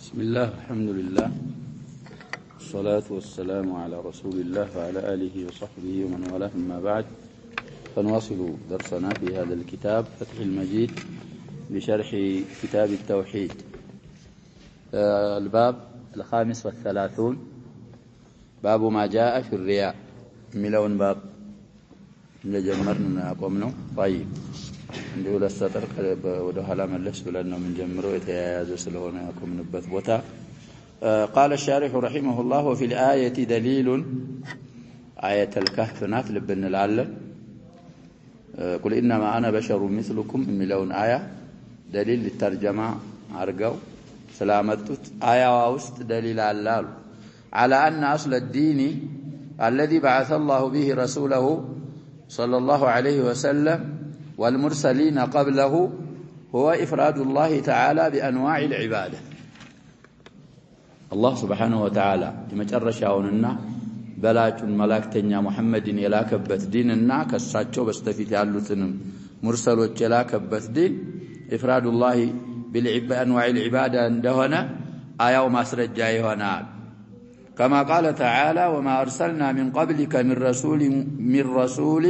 بسم الله الحمد لله والصلاة والسلام على رسول الله وعلى آله وصحبه ومن والاه أما بعد فنواصل درسنا في هذا الكتاب فتح المجيد بشرح كتاب التوحيد الباب 35 باب ما جاء في الرياء ملون باب لجمرنا قمنا طيب عندي ولا السطر وده hala ملس بلنا من جمره يتياز سلهونه ያቆምንበት ቦታ قال الشارح رحمه الله وفي الآية دليل آية الكهف نات لبن العلم قل إنما أنا بشر مثلكم ملون آية دليل للترجمة عرقوا سلامتت آية وست دليل على أن أصل الدين الذي بعث الله به رسوله صلى الله عليه وسلم والمرسلين قبله هو إفراد الله تعالى بأنواع العبادة الله سبحانه وتعالى يمجرشاوننا بلاج ملاكتنيا محمد يلاكبت ديننا كساتشو بستفيت يالوتنم مرسلوች يلاكبت دين إفراد الله بأنواع العبادة عندهنا آية ومسرجة يهونال كما قال تعالى وما أرسلنا من قبلك من رسول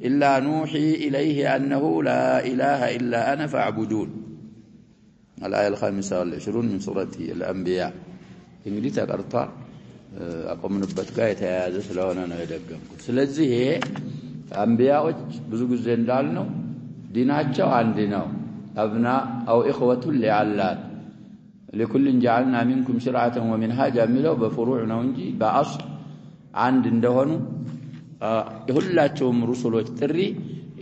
إلا نوحي إليه أنه لا إله إلا أنا فاعبدون الآية 25 من سورة الأنبياء إنجلي تقرطا أقوم نبت قاية هذا سلونا نيدقمكم ስለዚህ أنبياءዎች ብዙ ጊዜ እንዳልነው ዲናቸው አንድ ነው أبناء أو إخوة لعلات لكل جعلنا منكم شرعة ومنهاجا ملو بفروع ነው እንጂ በአصل አንድ እንደሆኑ ሁላቸውም رسሎች ጥሪ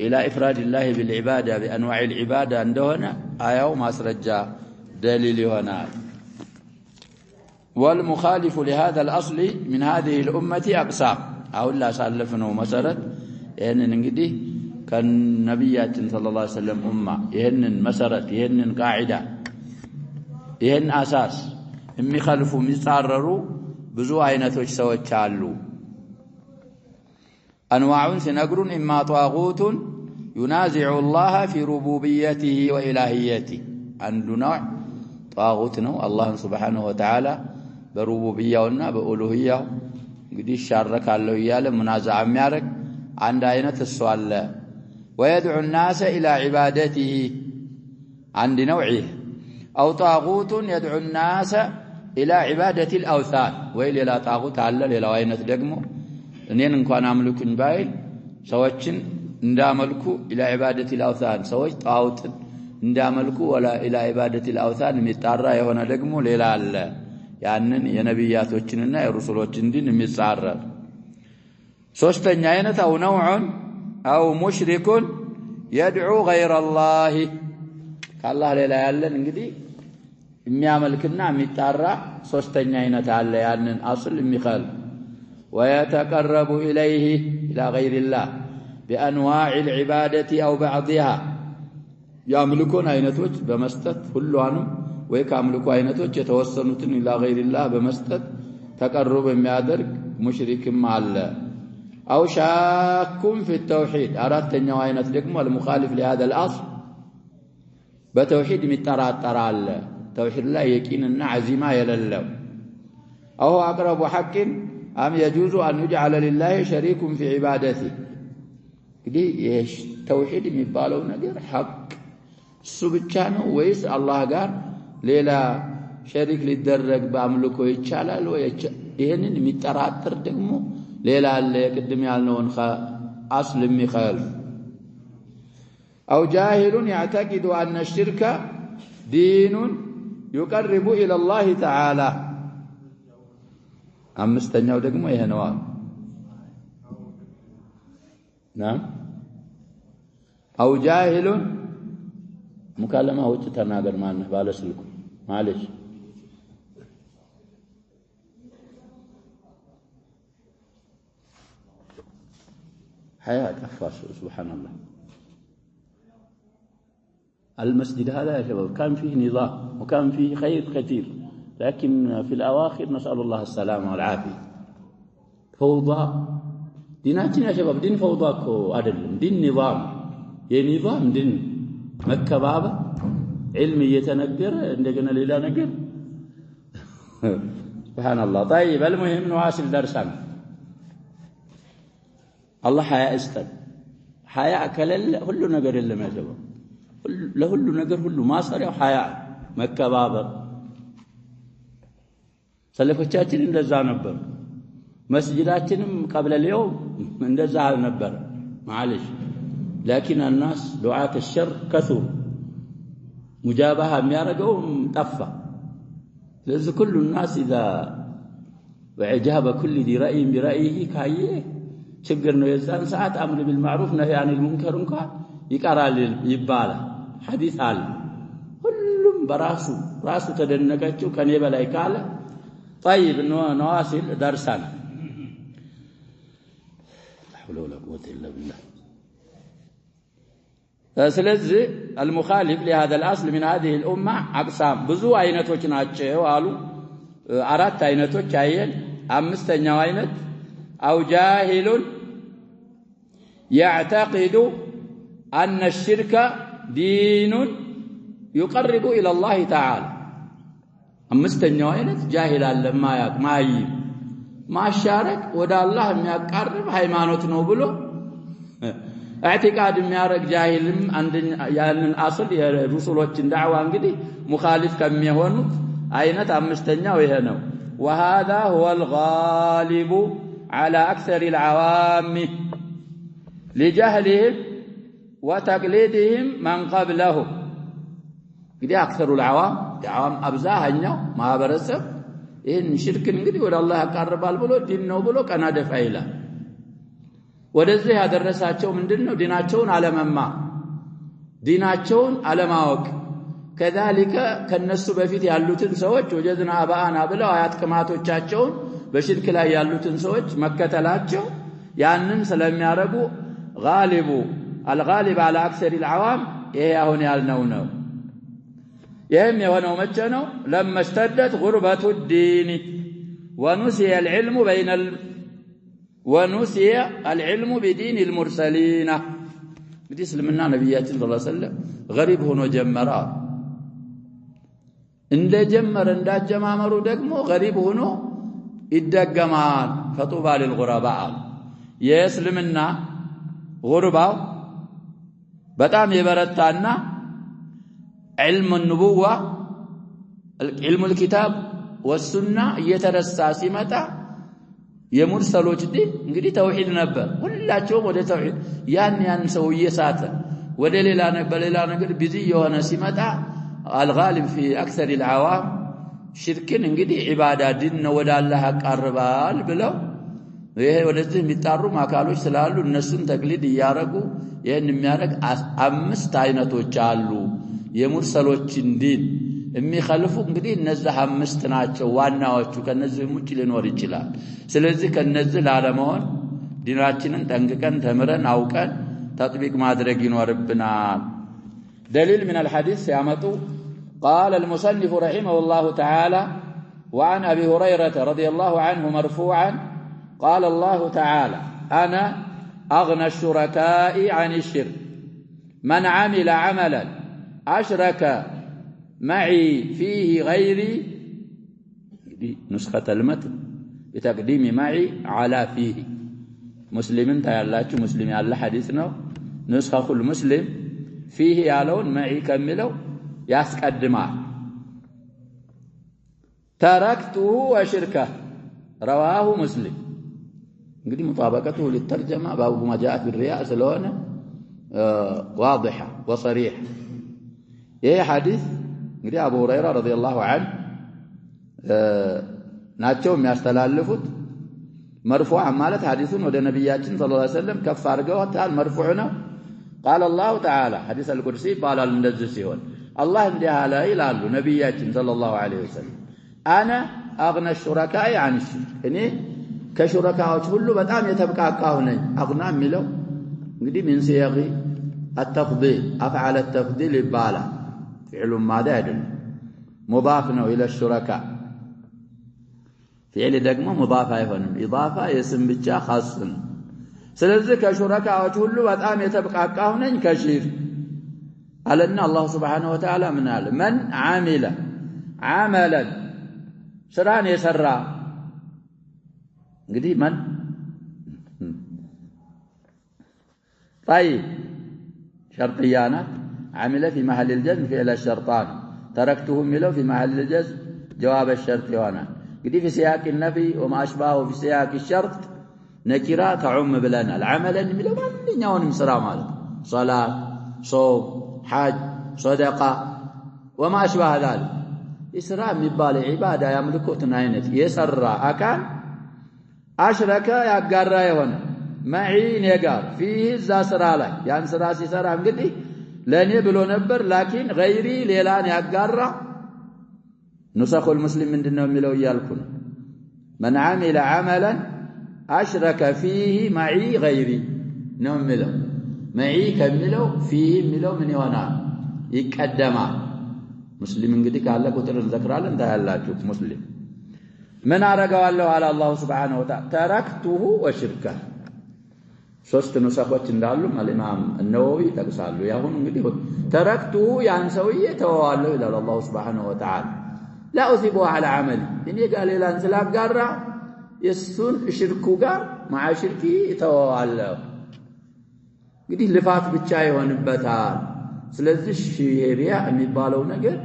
إلى إفراد الله بالعبادة بأنواع العبادة عندهنا آية ومسرجة دليل هنا والمخالف لهذا الأصل من هذه الأمة أقسام أو لا سالفنا مسرت إن انجدي كان نبيات صلى الله عليه وسلم أمة إن مسرت إن قاعدة إن أساس إمي خلفوا مصارروا بزو عينتوش سوت شالو أنواع سنقرن إما طاغوت ينازع الله في ربوبيته وإلهيته عند نوع طاغوت نو الله سبحانه وتعالى بربوبية بألوهية قد الشارك الله ياله منازع ميارك عند عينة السؤال ويدعو الناس إلى عبادته عند نوعه أو طاغوت يدعو الناس إلى عبادة الأوثان وإلى لا طاغوت على إلى عينة دقمه እኔን እንኳን አምልኩኝ ባይል ሰዎችን እንዳመልኩ الى عباده الاوثان ሰዎች ጣዖትን እንዳመልኩ ولا الى عباده الاوثان የሚጣራ የሆነ ደግሞ ሌላ አለ ያንን የነብያቶችንና የሩሱሎችን ዲን የሚጻረር ሶስተኛ አይነት አው ነውዑን አው ሙሽሪኩን يدعو غير الله ከአላህ ሌላ ያለን እንግዲህ የሚያመልክና የሚጣራ ሶስተኛ አይነት አለ ያንን አስል የሚخل ويتقرب إليه إلى غير الله بأنواع العبادة أو بعضها يملكون عينتوج بمستت كلهم ويكاملكوا عينتوج يتوسلون إلى غير الله بمستت تقرب ميادرك مشرك مع الله أو شاك في التوحيد أردت أن عينت لكم المخالف لهذا الأصل بتوحيد متراتر الله توحيد الله يكين عزيمة يلله أو أقرب حق أم يجوز أن يجعل لله شريك في عبادته دي ايش توحيد የሚባለው ነገር ሐቅ እሱ ብቻ ነው ወይስ አላህ ጋር ሌላ ሸሪክ ሊደረግ በአምልኮ ይቻላል ወይ ይሄንን የሚጠራጥር ደግሞ ሌላ አለ ቅድም ያልነውን አስል የሚخالف أو جاهل يعتقد أن الشرك دين يقرب إلى الله تعالى አምስተኛው ደግሞ ይሄ ነው نعم أو جاهل مكالمة ውጭ ተናገር ማን ባለ ስልኩ معلش حياة أخفاش سبحان الله المسجد هذا يا شباب كان فيه نظام وكان فيه خير كثير لكن في الأواخر نسأل الله السلامة والعافية فوضى ديناتنا يا شباب دين فوضاكو عدل دين نظام የኒዛም ድን መከባበር علم እየተነገረ እንደገና ሌላ ነገር سبحان الله. طيب المهم نواصل درسنا. الله حياء استد حياء كلل كل ነገር የለም ያለው ለሁሉ ነገር ሁሉ ማሰሪያው حياء መከባበር ሰለፎቻችን እንደዛ ነበር መስጂዳችንም قبل اليوم እንደዛ ነበር معلش لكن الناس دعاة الشر كثر مجابهة የሚያረገው ጠፋ لذا كل الناس إذا وعجاب كل ذي رأي برأيه كايه ችግር ነው የዛን ሰዓት አምር بالمعروف نهي عن المنكر እንኳን ይቀራል ይባላል ሐዲስ አለ ሁሉም ራሱ ተደነቀችው ከኔ በላይ ካለ طيب نواصل درسنا لا حول ولا قوة إلا بالله. ስለዚህ المخالف لهذا الأصل من هذه الأمة أقسام ብዙ አይነቶች ናቸው አሉ አራት አይነቶች አየን አምስተኛው አይነት أو جاهل يعتقد أن الشرك دين يقرب إلى الله تعالى አምስተኛው አይነት ጃሂል አለ ማያቅ ማይ ማሻረክ ወደ አላህ የሚያቀርብ ሃይማኖት ነው ብሎ اعتقاد የሚያረግ ጃሂልም አንደኛ ያንን አስል የሩሱሎችን ዳዕዋ እንግዲህ ሙኻሊፍ ከሚሆኑት አይነት አምስተኛው ይሄ ነው وهذا هو الغالب على أكثر العوام لجهلهم وتقليدهم من قبلهم እንግዲህ أكثر العوام አብዛኛው ማህበረሰብ ይሄን ሽርክን እንግዲህ ወደ አላህ ያቀርባል ብሎ ዲን ነው ብሎ ቀና ደፋ ይላል ወደዚህ ያደረሳቸው ምንድነው ዲናቸውን አለመማር ዲናቸውን አለማወቅ كذلك ከነሱ በፊት ያሉትን ሰዎች ወጀድና አባአና ብለው አያት ቅማቶቻቸውን በሽርክ ላይ ያሉትን ሰዎች መከተላቸው ያንን ስለሚያረጉ الغالب على أكثر العوام ይሄ አሁን ያልነው ነው يهم يهونه مجنو لما اشتدت غربة الدين ونسي العلم بدين المرسلين بدي سلمنا نبيات صلى الله عليه وسلم غريب هنا جمرا عند جمر عند جمامرو دقمو غريب هنا الدقمان فطوبى للغرباء يسلمنا غرباء بتام يبرتانا علم النبوة علم الكتاب والسنة يترسى سمتا يمرسلوች ዲን እንግዲህ ተውሂድ ነበር ሁላቸውም ወደ ተውሂድ ያን ሰውዬ ሳተ ወደ ሌላ ነገር ቢዚ የሆነ ሲመጣ الغالب في أكثر العوام ሽርክን እንግዲህ ዒባዳ ዲን ነው ወደ አላህ ያቀርባል ብለው ይሄ ወደዚህ የሚጣሩ አካሎች ስላሉ እነሱን ተቅሊድ ያረጉ ይሄን የሚያረግ አምስት አይነቶች አሉ የሙርሰሎችን ዲን የሚخالፉ እንግዲህ እነዚህ አምስት ናቸው ዋናዎቹ ከነዚህ ውጪ ሊኖር ይችላል ስለዚህ ከነዚህ ላለመሆን ዲናችንን ጠንቅቀን ተምረን አውቀን ተጥቢቅ ማድረግ ይኖርብናል دليل من الحديث يامطو قال المصنف رحمه الله تعالى وعن أبي هريرة رضي الله عنه مرفوعا قال الله تعالى أنا أغنى الشركاء عن الشرك من عمل عملا أشرك معي فيه غيري نسخة المتن بتقديم معي على فيه مسلم تيالاتشو مسلم يالله حديثنا نسخة كل مسلم فيه يالون معي كملو ياسقدما تركته وشركه رواه مسلم እንግዲህ مطابقته للترجمة باب ما جاء في الرياء ስለሆነ واضحة وصريحة ይሄ ሐዲስ እንግዲህ አቡ ሁረይራ ረዲየላሁ ዐንሁ ናቸው የሚያስተላልፉት مرفوع ማለት ሐዲሱን ወደ ነብያችን ሰለላሁ ዐለይሂ ወሰለም ከፍ አድርገውታል مرفوع ነው قال الله تعالى حديث القدسي ባላል እንደዚህ ሲሆን አላህ እንዲህ አለ ይላሉ ነብያችን ሰለላሁ ዐለይሂ ወሰለም انا اغنى الشركاء عن الشرك እኔ ከሹረካዎች ሁሉ በጣም የተብቃቃሁ ነኝ አግና የሚለው እንግዲህ ምን ሲያጊ التفضيل افعل التفضيل ይባላል فعل ماضي አይደለም مضاف ነው الى الشركاء فعل ደግሞ مضاف አይሆንም اضافه የስም ብቻ خاص ነው ስለዚህ ከሹረካዎች ሁሉ በጣም የተብቃቃሁ ነኝ ከሽርክ አለና አላህ Subhanahu Wa Ta'ala ምን አለ من عمل عملا ስራን የሰራ እንግዲህ ማን طيب شرطيانا عمل في محل الجزم فعل الشرطان تركته ملو في محل الجزم جواب الشرط وانا እንግዲህ في سياق النفي وما اشبهه في سياق الشرط نكرا تعم بلنا العمل የሚለው ማንኛውንም ስራ ማለት ሶላት ጾም ሐጅ صدقه وما اشبه ذلك ስራ የሚባል ዒባዳ ያምልኮትን አይነት የሰራ አካል አሽረከ ያጋራ የሆነ معين يقال فيه الزاسرة لك يعني سراسي سرا انقدي لن يبلو نبر لكن غيري ليلان يقارا نسخ المسلم من دنهم ملو يالكون من عمل عملا أشرك فيه معي غيري نوم ملو معي كملو فيه ملو من يوانا يكدما مسلم انقدي قال لك وتر الذكرى انتهى الله شوف مسلم من أرقوا الله على الله سبحانه وتعالى تركته وشركه ሶስት ንሳኾች እንዳሉ الامام النووي ተቀሳሉ ያሁን እንግዲህ ተረክቱ ያን ሰውዬ ተዋዋለው ይላል አላህ Subhanahu Wa Ta'ala لا اثبوا على عمل እኔ ጋር ሌላን ስላጋራ የሱን ሽርኩ ጋር مع شركي ተዋዋለው እንግዲህ ልፋት ብቻ ይሆንበታል ስለዚህ ሪያ የሚባለው ነገር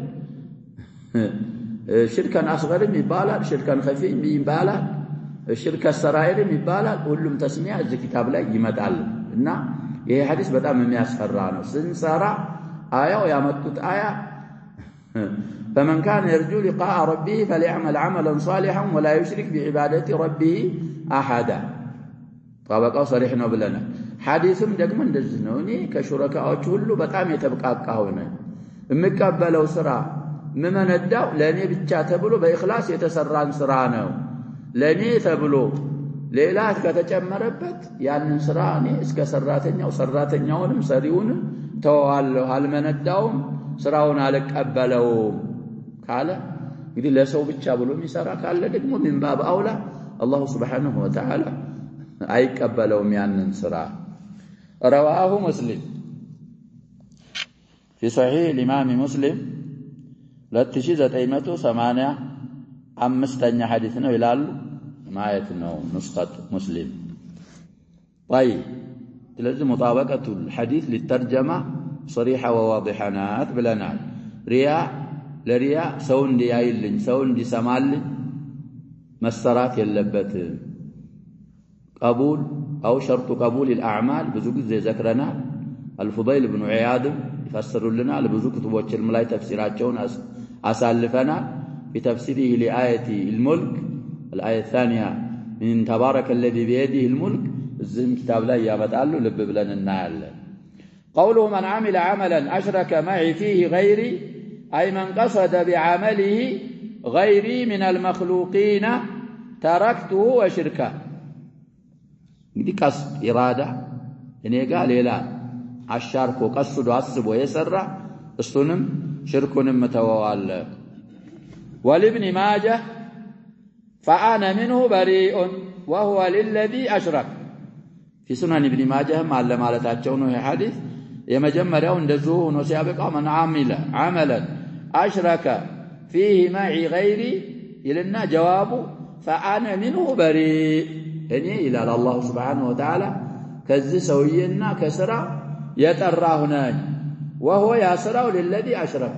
ሽርካን አስገርም ይባላል ሽርካን ኸፊም ይባላል الشركة السرائر يبالا كلهم تسمية في كتاب لا يمتعل إن ይሄ ሐዲስ በጣም የሚያስፈራ ነው ስንሰራ አያው ያመጡት አያ فمن كان يرجو لقاء ربه فليعمل عملا صالحا ولا يشرك بعبادة ربه أحدا طبقاው صريح ነው ብለናል ሐዲስም ደግሞ እንደዚህ ነው እኔ ከሹረካዎች ሁሉ በጣም የተበቃቃው ነው የምቀበለው ስራ ምመነዳው ለኔ ብቻ ተብሎ በእخلاص የተሰራን ስራ ነው ለኔ ተብሎ ሌላ ከተጨመረበት ያንን ስራ እኔ እስከ ሰራተኛውንም ሰሪውንም ተዋዋለሁ አልመነዳውም ስራውን አልቀበለው ካለ እንግዲህ ለሰው ብቻ ብሎ የሚሰራ ካለ ደግሞ ምን ባብ አውላ አላህ Subhanahu Wa Ta'ala አይቀበለውም ያንን ስራ رواه مسلم في صحيح الإمام مسلم 2985 حديث ነው ይላሉ ማየት ነው نسخة مسلم طيب ስለዚህ مطابقة الحديث للترجمة صريحة وواضحة بلنا رياء لرياء ሰው እንዲያይልኝ ሰው እንዲሰማልኝ መሰራት የለበት قبول أو شرط قبول الأعمال ብዙ ጊዜ ذكرنا الفضيل بن عياض يفسر لنا لبዙ كتቦች ላይ ተፍሲራቸውን አሳልፈና بتفسيره لآية الملك الآية الثانية من تبارك الذي بيده الملك الزم كتاب لا يمتعله لب بلنا النعال قوله من عمل عملا أشرك معي فيه غيري أي من قصد بعمله غيري من المخلوقين تركته وشركه دي قصد إرادة إن قال لا الشارك قصد وعصب ويسرع الصنم شركن متوال ولابن ماجه فأنا منه بريء وهو للذي أشرك في سنن ابن ماجه معلم على تاتشونه حديث يمجمروا اندزوه نسيابقا من عمل عملا أشرك فيه معي غيري إلنا جوابه فأنا منه بريء يعني إلى الله سبحانه وتعالى كذي سوينا كسرى يتراهنا وهو يسرى للذي أشرك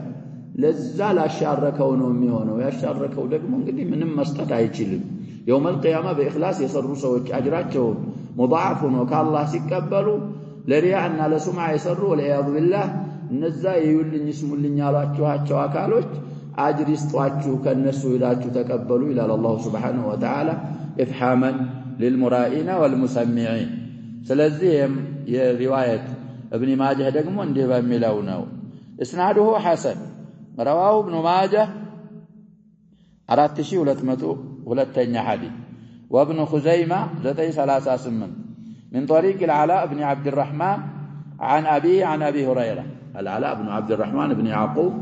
لزال أشاركه نوميونه ويشاركه دقمون قدي من مستطع يجلب يوم القيامة بإخلاص يسروا سوك أجراته مضاعفون وكالله سيكبلوا لرياءنا لسمع يسروا والعياذ بالله النزاي يولن يسموا لن يالاتشوها شواكالوش أجر يسطواتشو كالنسو إلاتشو تكبلوا إلى الله سبحانه وتعالى إفحاما للمرائين والمسمعين سلزيهم رواية ابن ماجه دقمون ديبا ملونه اسناده حسن رواه ابن ماجه 4200 حديث وابن خزيمة 938 من طريق العلاء بن عبد الرحمن عن أبيه عن أبي هريرة العلاء بن عبد الرحمن بن يعقوب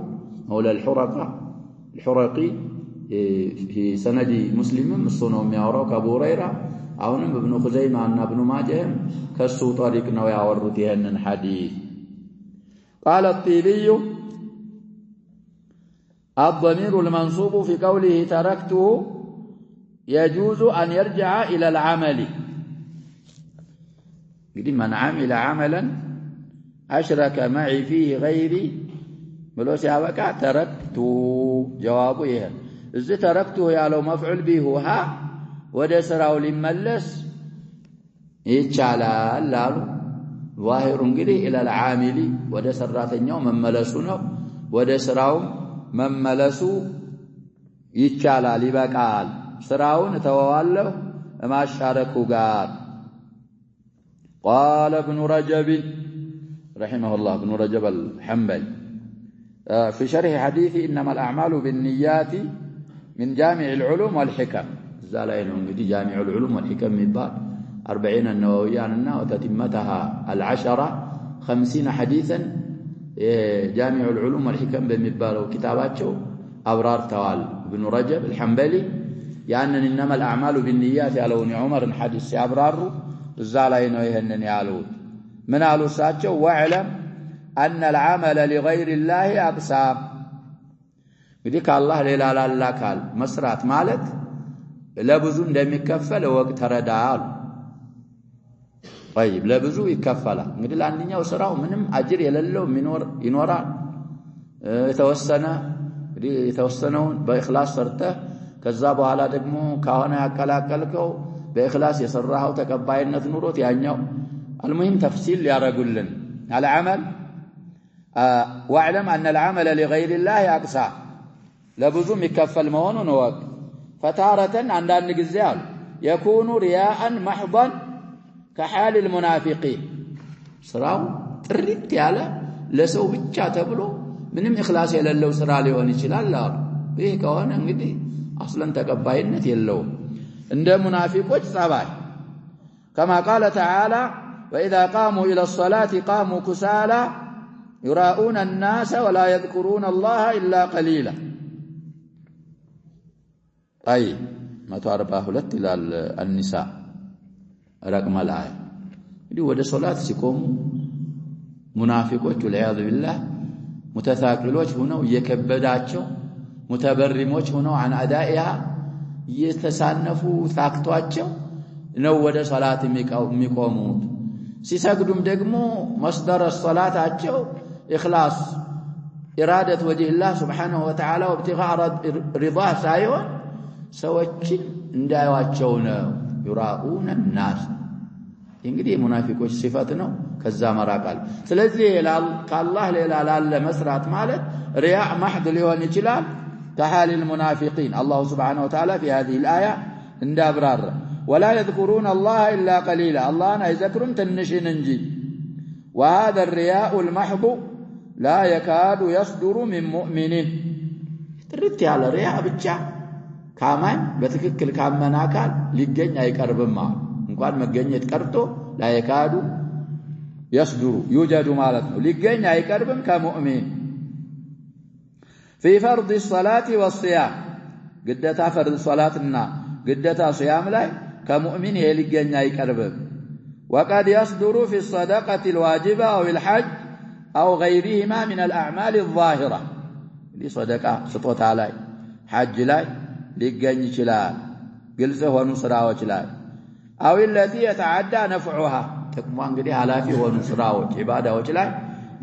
مولى الحرقي في سند مسلم الصنوم يوروك أبو هريرة أونم ابن خزيمة عن ابن ماجه كسو طريق نويا ورتهن حديث قال الطيبي الضمير المنصوب في قوله تركته يجوز أن يرجع إلى العمل قديم من عمل عملا أشرك معي فيه غيري بلو سيابكا تركته جوابه إيه إذا تركته يا لو مفعول به ها وده سراو لملس يتشعلال لالو ظاهر قدي إلى العامل وده سراتن يوم مملسونه وده سراو مملسو يتشعلال يبقال سراون توالله ما شاركوا قال قال ابن رجب رحمه الله ابن رجب الحنبلي في شرح حديث إنما الأعمال بالنيات من جامع العلوم والحكم زالين دي جامع العلوم والحكم من بعد 40 النوويان وتتمتها 50 حديثا جامع العلوم والحكم بمبال وكتاباته أبرار توال ابن رجب الحنبلي يعني إنما الأعمال بالنيات يالون عمر حديث أبرار زالين ويهنن يالون من قالوا ساتشو واعلم أن العمل لغير الله أقسام بديك الله ليلا لا قال مسرات مالت لبزو እንደሚከፈል ወቅት ተረዳል طيب ለብዙ ይከፈላል እንግዲህ ለአንደኛው ስራው ምንም አጅር የሌለው ይኖራል የተወሰነውን በእخلاص ሰርተህ ከዛ በኋላ ደግሞ ካሆነ ያቀላቀልከው በእخلاص የሰራው ተቀባይነት ኑሮት ያኛው المهم تفصيل يارغولن العمل واعلم أن العمل لغير الله أقسام لبزو مكفل مهون وق فتارة عندنا نجزيال يكون رياء محضا كحال المنافقين سراو تريت يالا لسو بيتشا تبلو منم إخلاص يللو سرا ليون يشلال لا بيه كوانا انجدي أصلا تقباينت يلو عند منافقوش صباح كما قال تعالى وإذا قاموا إلى الصلاة قاموا كسالى يراؤون الناس ولا يذكرون الله إلا قليلا طيب ما تعرفه لت إلى النساء رقم الآية يقول ودى صلاة سيكون منافقوች والعياذ بالله متثاقلوች ሆነው እየከበዳቸው متبرموች ሆነው عن أدائها እየተሳነፉ ታክቷቸው ነው ወደ ሶላት የሚቆሙት ሲሰግዱም ደግሞ መስደር ሶላታቸው إخلاص إرادة وجه الله سبحانه وتعالى وابتغاء رضاه سايون سوتشن እንዳያዋቸው ነው يراؤون الناس እንግዲህ ሙናፊቆች ሲፈት ነው ከዛ መራቃል ስለዚህ ከአላህ ሌላ ላለ መስራት ማለት ሪያእ محض ሊሆን ይችላል كحال المنافقين الله سبحانه وتعالى في هذه الآية اندابرار ولا يذكرون الله إلا قليلا الله لا يذكرون تنشن انجي وهذا الرياء المحض لا يكاد يصدر من مؤمن تريت على الرياء بتشا كمان بتككل كمان أكل لجنة يقرب ما እንኳን መገኘት ቀርቶ لا يكاد يصدر يوجد مالته لجنة يقرب كمؤمن في فرض الصلاة والصيام قدتا فرض صلاتنا قدتا صيام لا كمؤمن يلجنة يقرب وقد يصدر في الصدقة الواجبة أو الحج أو غيرهما من الأعمال الظاهرة دي صدقة سطوت علي حج لا لجنة شلال قلزه ونصرة وشلال أو التي يتعدى نفعها تكمان قدي هلافي ونصرة وعبادة وشلال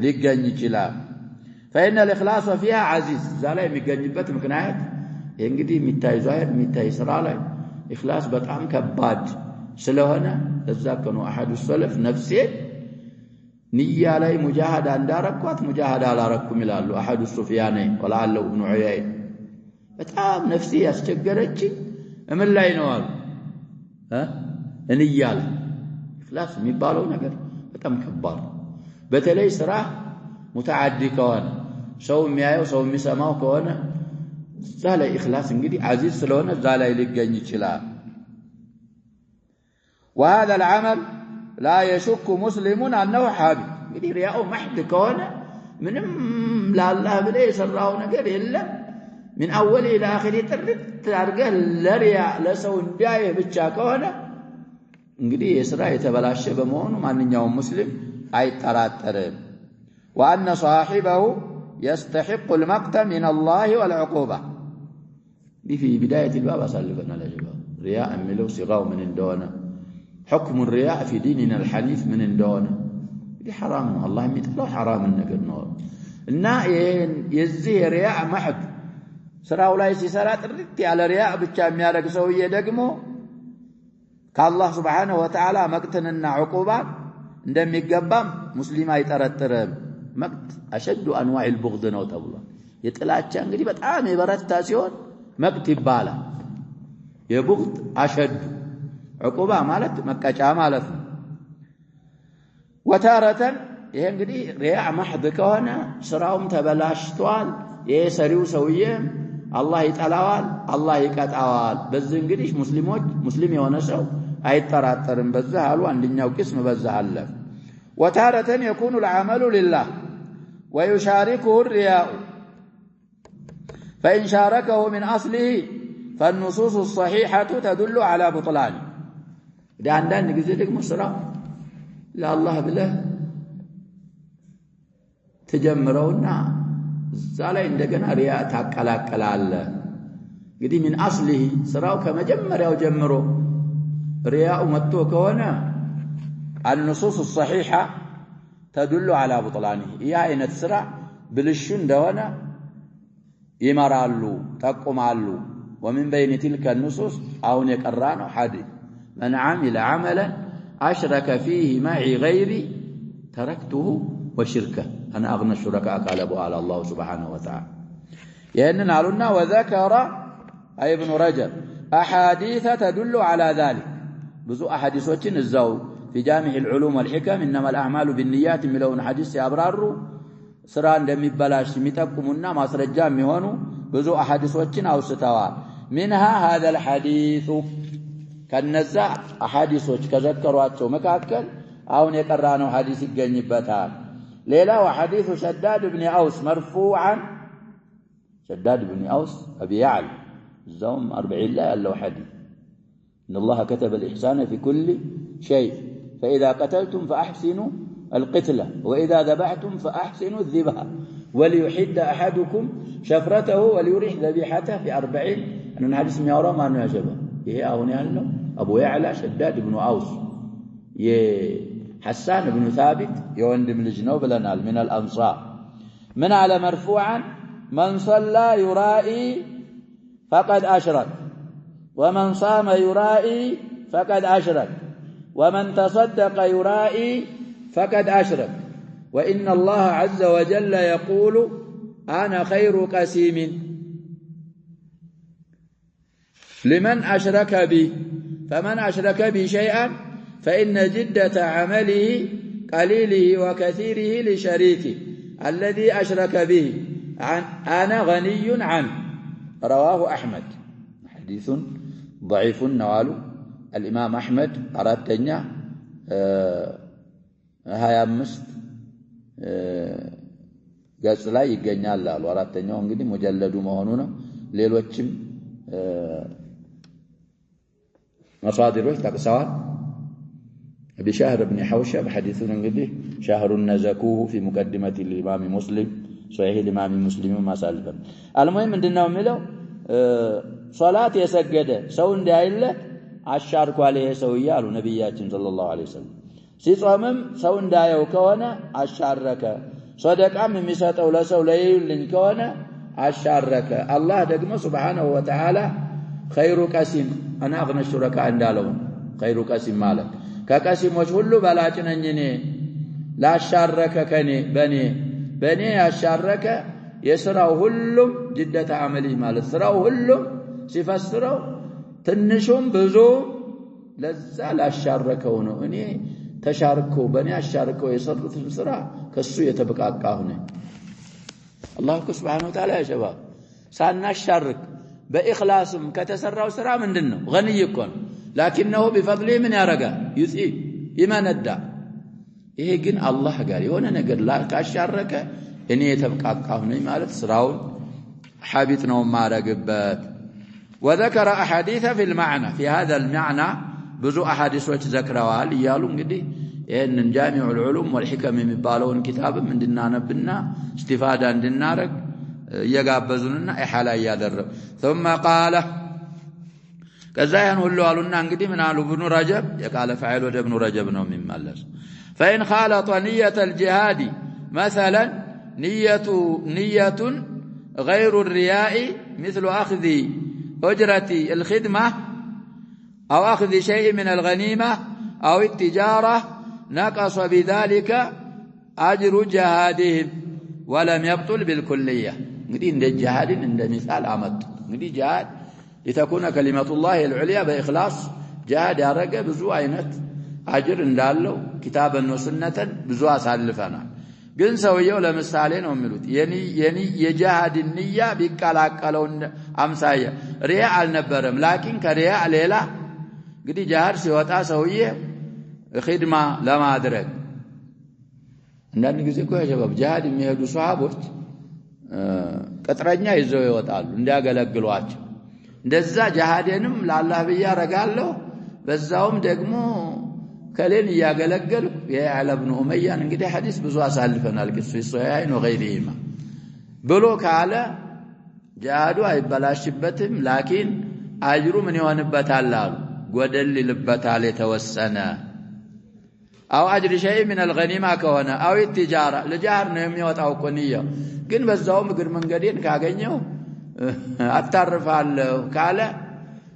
لجنة شلال فإن الإخلاص فيها عزيز زالي مجنبت مكنايت ينقدي متى ظاهر متى إسرائيل إخلاص بطعم كباد سلوهنا الزاكنوا أحد السلف نفسي نية لي مجاهدة انداركوات مجاهدة على ركم لالو أحد السفيانين ولعله ابن عيين بطعم نفسي أستقرتش أمن لا ينوال نية لي إخلاص ميبالو نقر بطعم كبار بتلي سراح متعدي كون سو ميايو سو ميسماو كون زال إخلاص انجدي عزيز سلونا زال يلقى يشلال وهذا العمل لا يشك مسلم أنه حابب انجدي رياء محد كون من لا الله بلي سرعه نقر إلا من أول إلى آخر ترقى لرياء لسو اندايه بتشا كون انجدي يسرع يتبلاش بمون ومن يوم مسلم أي تراتر وأن صاحبه يستحق المقت من الله والعقوبة. في بداية الباب أسألفنا الأجابة. رياء ملو صغاو من اندونا، حكم الرياء في ديننا الحنيف من اندونا. دي حرام، الله يميتلو حرام النقر نور النا يزي رياء محض سراو لا يسيسرا تردي على رياء بتشام يارك سوية دقمو كالله سبحانه وتعالى مقتننا عقوبة عندما يقبام مسلمة يترترب مقت أشد أنواع البغض نو تبلا يتلاتشان قدي بتعامي برات تاسيون مقت يبالا يبغض أشد عقوبة مالت مكاچا مالت وتارة ይሄን እንግዲህ ሪያ ማህድ ከሆነ ስራውም ተበላሽቷል የሰሪው ሰውዬ አላህ ይጠላዋል አላህ ይቀጣዋል በዚህ እንግዲህ ሙስሊም የሆነ ሰው አይጠራጠርም በዛ አሉ አንደኛው ቅስም በዛ አለ وتارة يكون العمل لله ويشاركه الرياء فإن شاركه من أصله فالنصوص الصحيحة تدل على بطلانه ده عندنا ጊዜ ደግሞ ስራው ለአላህ ብለህ ተጀምረውና እዛ ላይ እንደገና ሪያ ታቀላቀላለ እንግዲህ من اصله ስራው ከመጀመሪያው ጀምሮ ሪያው መጥቶ ከሆነ النصوص الصحيحة تدل على بطلانه يا አይነት ስራ ብልሹ እንደሆነ ይመራሉ ተቆማሉ ومن بين تلك النصوص አሁን የቀራነው حديث من عمل عملا أشرك فيه معي غيري تركته وشركه أنا أغنى الشركاء قال أبو على الله سبحانه وتعالى يأننا علونا وذكر أي ابن رجب أحاديث تدل على ذلك بزو أحاديث وچن الزو في جامع العلوم والحكم إنما الأعمال بالنيات ملون حديث يابرارو سران دم بلاش متقمنا ما سرجام يهونو بزو أحاديث وچن أو ستوال منها هذا الحديث كنزا أحاديث كذكروا مكاكل أو يقرانو حديث يغنيبتال ليلى وحديث شداد بن أوس مرفوعا شداد بن أوس أبي يعلى الزوم 40 لا له حديث إن الله كتب الإحسان في كل شيء فإذا قتلتم فأحسنوا القتلة وإذا ذبحتم فأحسنوا الذبح وليحد أحدكم شفرته وليريح ذبيحته في 40 أن الحديث يورا ما أنه يجبه إيه أهوني أنه أبو يعلى شداد بن أوس حسان بن ثابت يوندم لجنوب لنال من الأنصار من على مرفوعا من صلى يرائي فقد أشرك ومن صام يرائي فقد أشرك ومن تصدق يرائي فقد أشرك وإن الله عز وجل يقول أنا خير قسيم لمن أشرك بي فمن أشرك بي شيئا فإن جدة عمله قليله وكثيره لشريكه الذي أشرك به أنا غني عنه رواه أحمد حديث ضعيف نوال الإمام أحمد أردتني هيا مست قص لا يغنيال ላሉ አራተኛው እንግዲህ ሙጀለዱ መሆኑ ነው ሌሎችም مصادروች ተቀሰዋል بشهر بن حوشب حديثنا እንግዲህ شهر نزكوه في مقدمة الإمام مسلم صحيح الإمام مسلم ما سالفه المهم እንደናው የሚለው ሶላት የሰገደ ሰው እንዳይለ አሻርኩ አለ ሰው ይያሉ ነብያችን ሰለላሁ ዐለይሂ ወሰለም ሲጾምም ሰው እንዳየው ከሆነ አሻረከ صدقام የሚሰጠው ለሰው ለይልኝ ከሆነ አሻረከ አላህ ደግሞ Subhanahu Wa Ta'ala خير قسيم انا اغنى الشركاء እንዳለው خير قسيم ማለት ከቀሲሞች ሁሉ በላጭ ነኝ እኔ ላሻረከ ከኔ በኔ ያሻረከ የሥራው ሁሉም ጅደተ አመሊ ማለት ሥራው ሁሉም ሲፈስረው ትንሹም ብዙ ለዛ ላሻረከው ነው እኔ ተሻርከው በኔ ያሻርከው የሰሩትን ሥራ ከሱ የተበቃቃሁ ነኝ አላህ Subhanahu Wa Ta'ala ya شباب ሳናሻርክ በእخلاصም ከተሰራው ሥራ ምንድነው غني ይኮን لكنه بفضله من يرجع يثيب يمندع ይሄ ግን አላህ ጋር የሆነ ነገር ካሻረከ እኔ የተበቃቃሁ ነኝ ማለት ስራውን ሐቢጥ ነው ማረግበት وذكر احاديث في المعنى في هذا المعنى ብዙ احاديثዎች ዘክረዋል ይያሉ እንግዲህ ይሄንን ጃሚዑል ዑሉም ወልሂከም የሚባለውን ኪታብም እንድናነብና እስቲፋዳ እንድናረግ እየጋበዙንና ኢሓላ ያደረጉ ثم قال ከዛ ያን ሁሉ አሉና እንግዲህ ምን አሉ ኢብኑ ረጀብ የቃለ ፋዒል ወደ ኢብኑ ረጀብ ነው የሚመለስ فإن خالط نية الجهاد مثلا نية غير الرياء مثل أخذ أجرة الخدمة أو أخذ شيء من الغنيمة أو التجارة نقص بذلك أجر جهادهم ولم يبطل بالكلية نقول عند الجهاد عند مثال عمد نقول جهاد لتكون كلمة الله العليا بإخلاص جهاد يرقى بزو عينت أجر እንዳለው كتابا وسنة ብዙ አሳልፈናል ግን ሰውየው ለምሳሌ ነው የሚሉት የኒ የጂሃድ ንያ ቢቀላቀለው አምሳያ ሪያ አልነበረም ላኪን ከሪያ ሌላ እንግዲህ ጂሃድ ሲወጣ ሰውዬ ኺድማ ለማድረግ አንዳንድ ጊዜ እኮ ያጀባብ ጂሃድ የሚሄዱ ሷሃቦች ቅጥረኛ ይዘው ይወጣሉ እንዲያገለግሏቸው እንደዛ ጂሃድንም ለአላህ በያረጋለሁ በዛውም ደግሞ كلين ياغلغل يا علي بن اميه እንግዲህ ሐዲስ ብዙ አሳልፈናል ቅስ ሶያይን ወገይሪማ ብሎ ካለ ጃሃዱ አይበላሽበትም ላኪን አጅሩ ምን ይሆንበታል አሉ ጎደል ይልበታል የተወሰነ አው አጅር شيء من الغنيمه ከሆነ አው التجاره ለጃሃር ነው የሚወጣው ቆንያው ግን በዛው ምግር መንገዴን ካገኘው አታርፋለሁ ካለ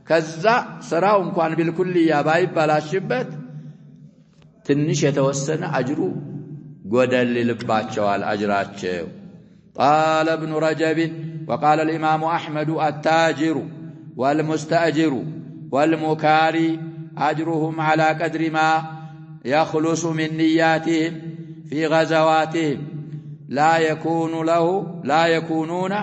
ከዛ ስራው እንኳን ቢልኩልያ ባይበላሽበት ትንሽ የተወሰነ አጅሩ ጎደል ይልባቸዋል አጅራቸው قال ابن رجب وقال الامام احمد التاجر والمستاجر والمكاري اجرهم على قدر ما يخلص من نياتهم في غزواتهم لا يكونون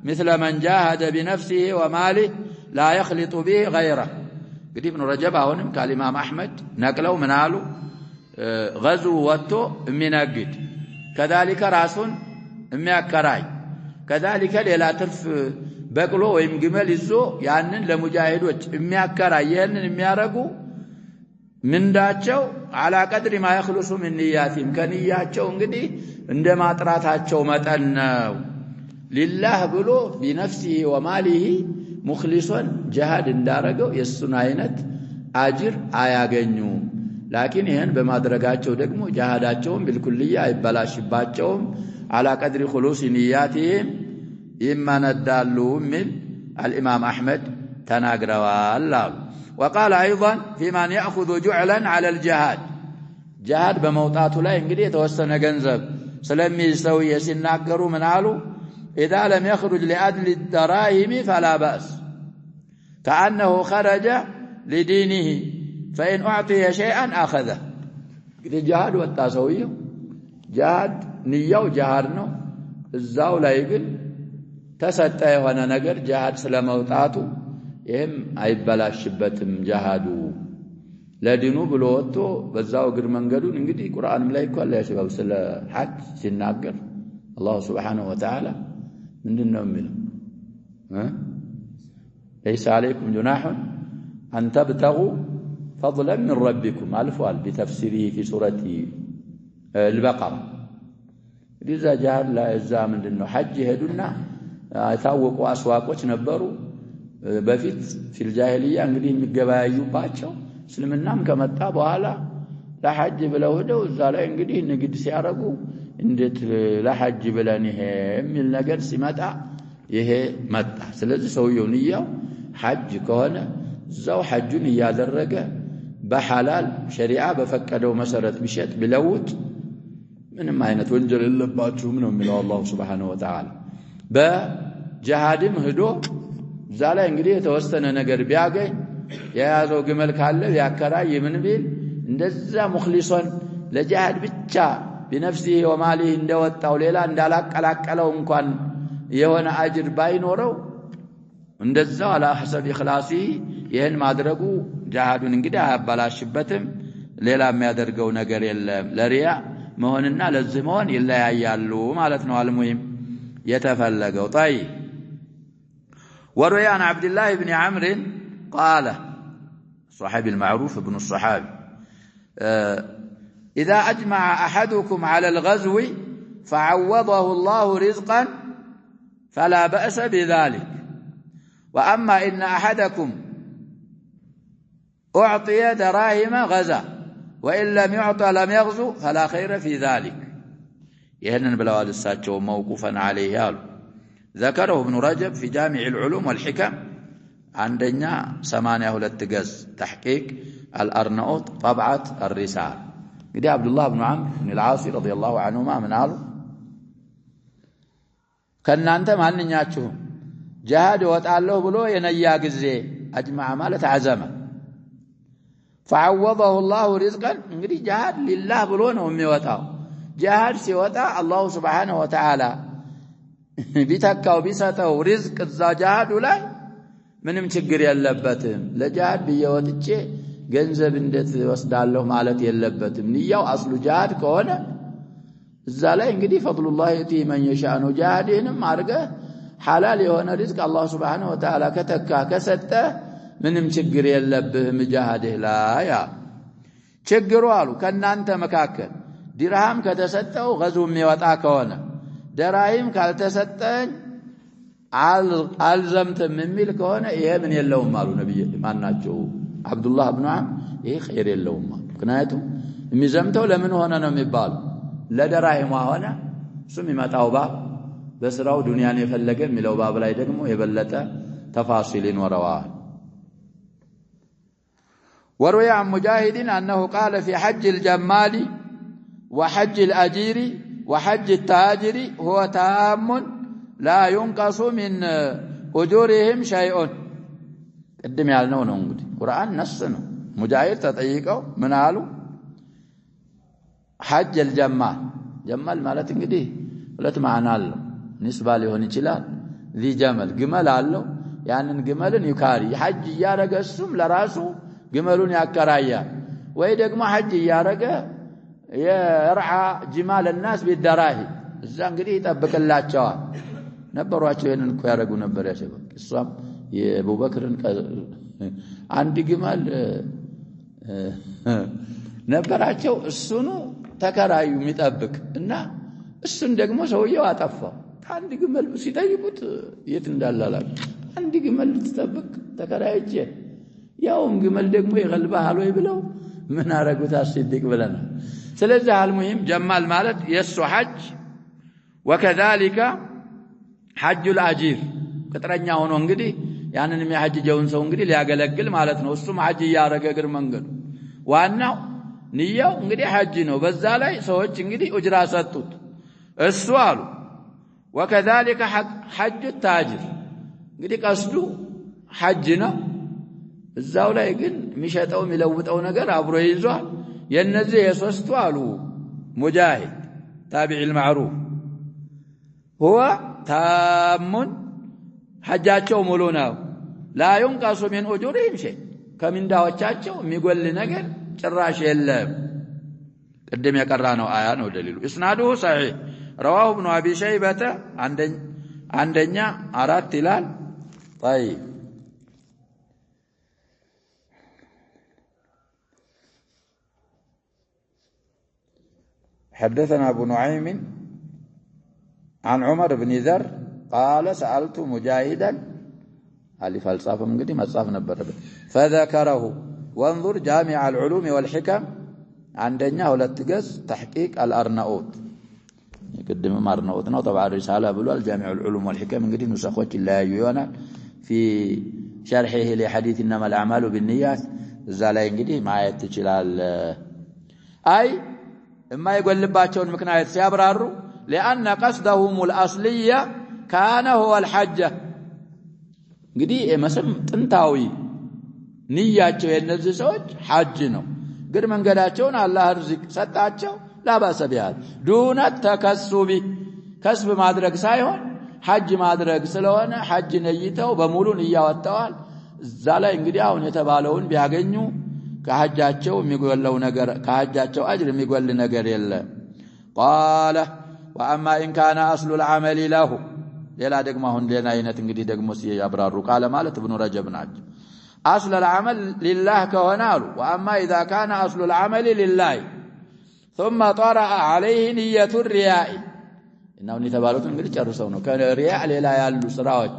مثل من جاهد بنفسه وماله لا يخلط به غيره قد ابن رجب هونم قال الامام احمد نقلوا منالو غزو وتو منقد كذلك راسون የሚያከራይ كذلك ሌላ ትርፍ በቅሎ ወይም ግመል ይዞ ያንን ለሙጃሂዶች የሚያከራይ ይሄንን የሚያረጉ ምንዳቸው على قدر ما يخلص من نياتهم ከንያቸው እንግዲህ እንደማጥራታቸው መጠን ነው لله ብሎ بنفسه وماله مخلصا جهاد እንዳረገው የሱን አይነት አጅር አያገኙም لكن ይሄን በማድረጋቸው ደግሞ ጃሃዳቸውን بالكلية አይበላሽባቸውም على قدر خلوص نياتهم يمندالو من الامام احمد تناغروال وقال ايضا في من ياخذ جعلا على الجهاد جهاد بموطاته ላይ እንግዲህ የተወሰነ ገንዘብ ስለሚይዘው ሲናገሩ ምን አሉ اذا لم يخرج لأجل الدراهم فلا باس كانه خرج لدينه فإن أعطي شيئا أخذه قد جهاد والتاسوية جهاد نياو جهاد ነው እዛው ላይ ግን ተሰጠ የሆነ ነገር جهاد ስለመውጣቱ ይሄም አይበላሽበትም جهادu ለዲኑ ብሎ ወጥቶ በዛው እግር መንገዱን እንግዲህ ቁርአንም ላይ እኮ አለ ያሽባብ ስለ ሐጅ ሲናገር አላህ Subhanahu Wa Ta'ala ምንድነው የሚለው ليس عليكم جناح أن تبتغوا فضلا من ربكم الفوال بتفسيره في سورة البقرة لذا جهل لا يزامن لأنه حج هدونا يتاوقوا أسواقوش نبروا بفيت في الجاهلية انقلين مقبايو باتشو سلمنام كما اتابوا هلا لا حج بلا هدو الزالة انقلين نقد سيارقوا اندت لا حج بلا نهام من نقر سمتا يهي متا سلزي سويونية حج كهنا زو حجون يادرقه بحلال شريعة بفكدوا مسرت بشت بلوت من ما አይነት ወንጀል የለባችሁም ነው የሚለው አላህ Subhanahu Wa Ta'ala በجهادም ሄዶ ዛላ እንግዲህ የተወሰነ ነገር ቢያገኝ የያዘው ግመል ካለ ያከራይ ምን ቢል እንደዛ ሙخلصን ለجهاد ብቻ بنفسه وماله እንደወጣው ሌላ እንዳላቀላቀለው እንኳን የሆነ አጅር ባይኖረው እንደዛው على حسب اخلاصه ይሄን ማድረጉ جهادን እንግዲህ አያባላሽበትም ሌላ የሚያደርገው ነገር የለም ለሪያ መሆንና ለዚህ መሆን ይለያያሉ ማለት ነው አልሙሂም የተፈለገው طيب وروي عن عبد الله بن عمرو قال الصحابي المعروف ابن الصحابي إذا أجمع أحدكم على الغزو فعوضه الله رزقا فلا بأس بذلك وأما إن أحدكم أعطي دراهم غزا وإن لم يعطى لم يغزو فلا خير في ذلك يهنن بلوال الساتشو موقوفا عليه ذكره ابن رجب في جامع العلوم والحكم عندنا 82 جز تحقيق الأرناؤوط طبعة الرسالة قد عبد الله بن عمرو بن العاص رضي الله عنهما من قالوا كنا أنت ማንኛችሁም جهاد ወጣለሁ ብሎ የነያ ጊዜ أجمع ማለት عزمه فعوضه الله رزقا እንግዲህ جهاد لله ብሎ ነው የሚወጣው جهاد ሲወጣ الله سبحانه وتعالى ቢተካው ቢሰጠው ሪዝቅ እዛ جهاد ላይ ምንም ችግር የለበትም ለجهاد ቢወጥቼ ገንዘብ እንዴት ወስዳለሁ ማለት የለበትም ንያው አስሉ جهاد ከሆነ እዛ ላይ እንግዲህ ፈضሉላህ የቲ ማን يشاء ነው جهادንም አርገ حلال የሆነ ሪዝቅ አላህ Subhanahu Wa Ta'ala ከተካ ከሰጠ ምንም ችግር የለብህም جهادህ ላይ ችግሩ አሉ ከናንተ መካከል ዲርሃም ከተሰጠው ገዙም የሚወጣ ከሆነ ደራሂም ካልተሰጠኝ አልዘምተም የሚል ከሆነ ይሄ ምን የለውም አሉ ነብይ ማናቸው አብዱላህ ኢብኑ አም ይሄ ኸይር የለውም ምክንያቱም የሚዘምተው ለምን ሆነ ነው የሚባለው ለደራሂም ሆነ እሱም ይመጣው በስራው ዱንያን የፈለገ የሚለው ባብ ላይ ደግሞ የበለጠ ተፋሲል ይኖረዋል وروي عن مجاهد أنه قال في حج الجمال وحج الأجير وحج التاجر هو تام لا ينقص من أجورهم شيء قدم يالنو ነው እንግዲህ ቁርአን ነስ ነው ሙጃሂድ ተጠይቀው ምን አሉ حج الجمال جمال ማለት እንግዲህ ሁለት ማዕና አለው ንስባ ሊሆን ይችላል ذي جمل ግመል አለው ያንን ግመልን ይካሪ ሐጅ ያረገ እሱም ለራሱ ግመሉን ያከራያል ወይ ደግሞ ሐጅ ያረገ የርዓ ጅማል الناس بالدراهم እዛ እንግዲህ ይጠብቅላቸዋል ነበሯቸው ይሄንን እኮ ያረጉ ነበር ያሸበክ እሷም የአቡበክርን አንድ ግመል ነበራቸው እሱኑ ተከራዩ የሚጠብቅ እና እሱን ደግሞ ሰውየው አጠፋው አንድ ግመል ሲጠይቁት የት እንዳላላል አንድ ግመል ተጠብቅ ተከራይቼ ያውም ግመል ደግሞ ይገልባል ወይ ብለው ምን አረጉት አስዲቅ ብለና ስለዚህ አልሙሂም ጀማል ማለት የሱ ሐጅ وكذلك حج الاجير ቅጥረኛ ሆኖ እንግዲህ ያንን የሚያሐጅጀውን ሰው እንግዲህ ሊያገለግል ማለት ነው እሱም ሐጅ ያረገ እግር መንገዱ ዋናው ንያው እንግዲህ ሐጅ ነው በዛ ላይ ሰዎች እንግዲህ ኡጅራ ሰጡት እሱ አሉ وكذلك حج التاجر እንግዲህ ቀስዱ ሐጅ ነው እዛው ላይ ግን የሚሸጠው የሚለውጠው ነገር አብሮ ይዟል የነዚህ የሶስቱ አሉ ሙጃሂድ ታቢዒ المعروف هو تام ሐጃቸው ሙሉ ነው لا ينقص من اجورهم شيء ከምንዳዎቻቸው የሚጎል ነገር ጭራሽ የለም قدم የቀራነው አያ ነው ደሊሉ اسناده صحيح رواه ابن ابي شيبه አንደኛ 4 ይላል طيب حدثنا ابو نعيم عن عمر بن ذر قال سألت مجاهدا هل فلسفه እንግዲህ መጻፍ ነበረበት فذكره وانظر جامع العلوم والحكم አንደኛ 2 ገጽ تحقيق الارناؤوط يقدم الارناؤوط ነው طبعا رساله ብሏል جامع العلوم والحكم እንግዲህ ንስኾች ይለያዩ ይሆናል في شرحه لحديث انما الاعمال بالنيات እዛ ላይ እንግዲህ ማየት ይችላል አይ የማይጎልባቸውን ምክንያት ሲያብራሩ لأن قصدهم الأصلية كان هو الحجة እንግዲህ መስም ጥንታዊ ንያቸው የነዚህ ሰዎች ሐጅ ነው ግን መንገዳቸውን አላህ ርዝቅ ሰጣቸው ላባሰቢያል ዱነ ተከሱቢ ከስብ ማድረግ ሳይሆን ሐጅ ማድረግ ስለሆነ ሐጅ ነይተው በሙሉ ንያወጣዋል እዛ ላይ እንግዲህ አሁን የተባለውን ቢያገኙ ከሐጃቸው የሚጎለው ነገር ከሐጃቸው አጅር የሚጎል ነገር የለም قال واما ان كان اصل العمل له ሌላ ደግሞ አሁን ሌላ አይነት እንግዲህ ደግሞ ሲያብራሩ ቃለ ማለት ابن رجب ናቸው اصل العمل لله ከሆነ አሉ واما اذا كان اصل العمل لله ثم طرأ عليه نية الرياء إنه نتبالوت እንግዲህ ጨርሰው ነው ከሪያ ሌላ ያሉ ስራዎች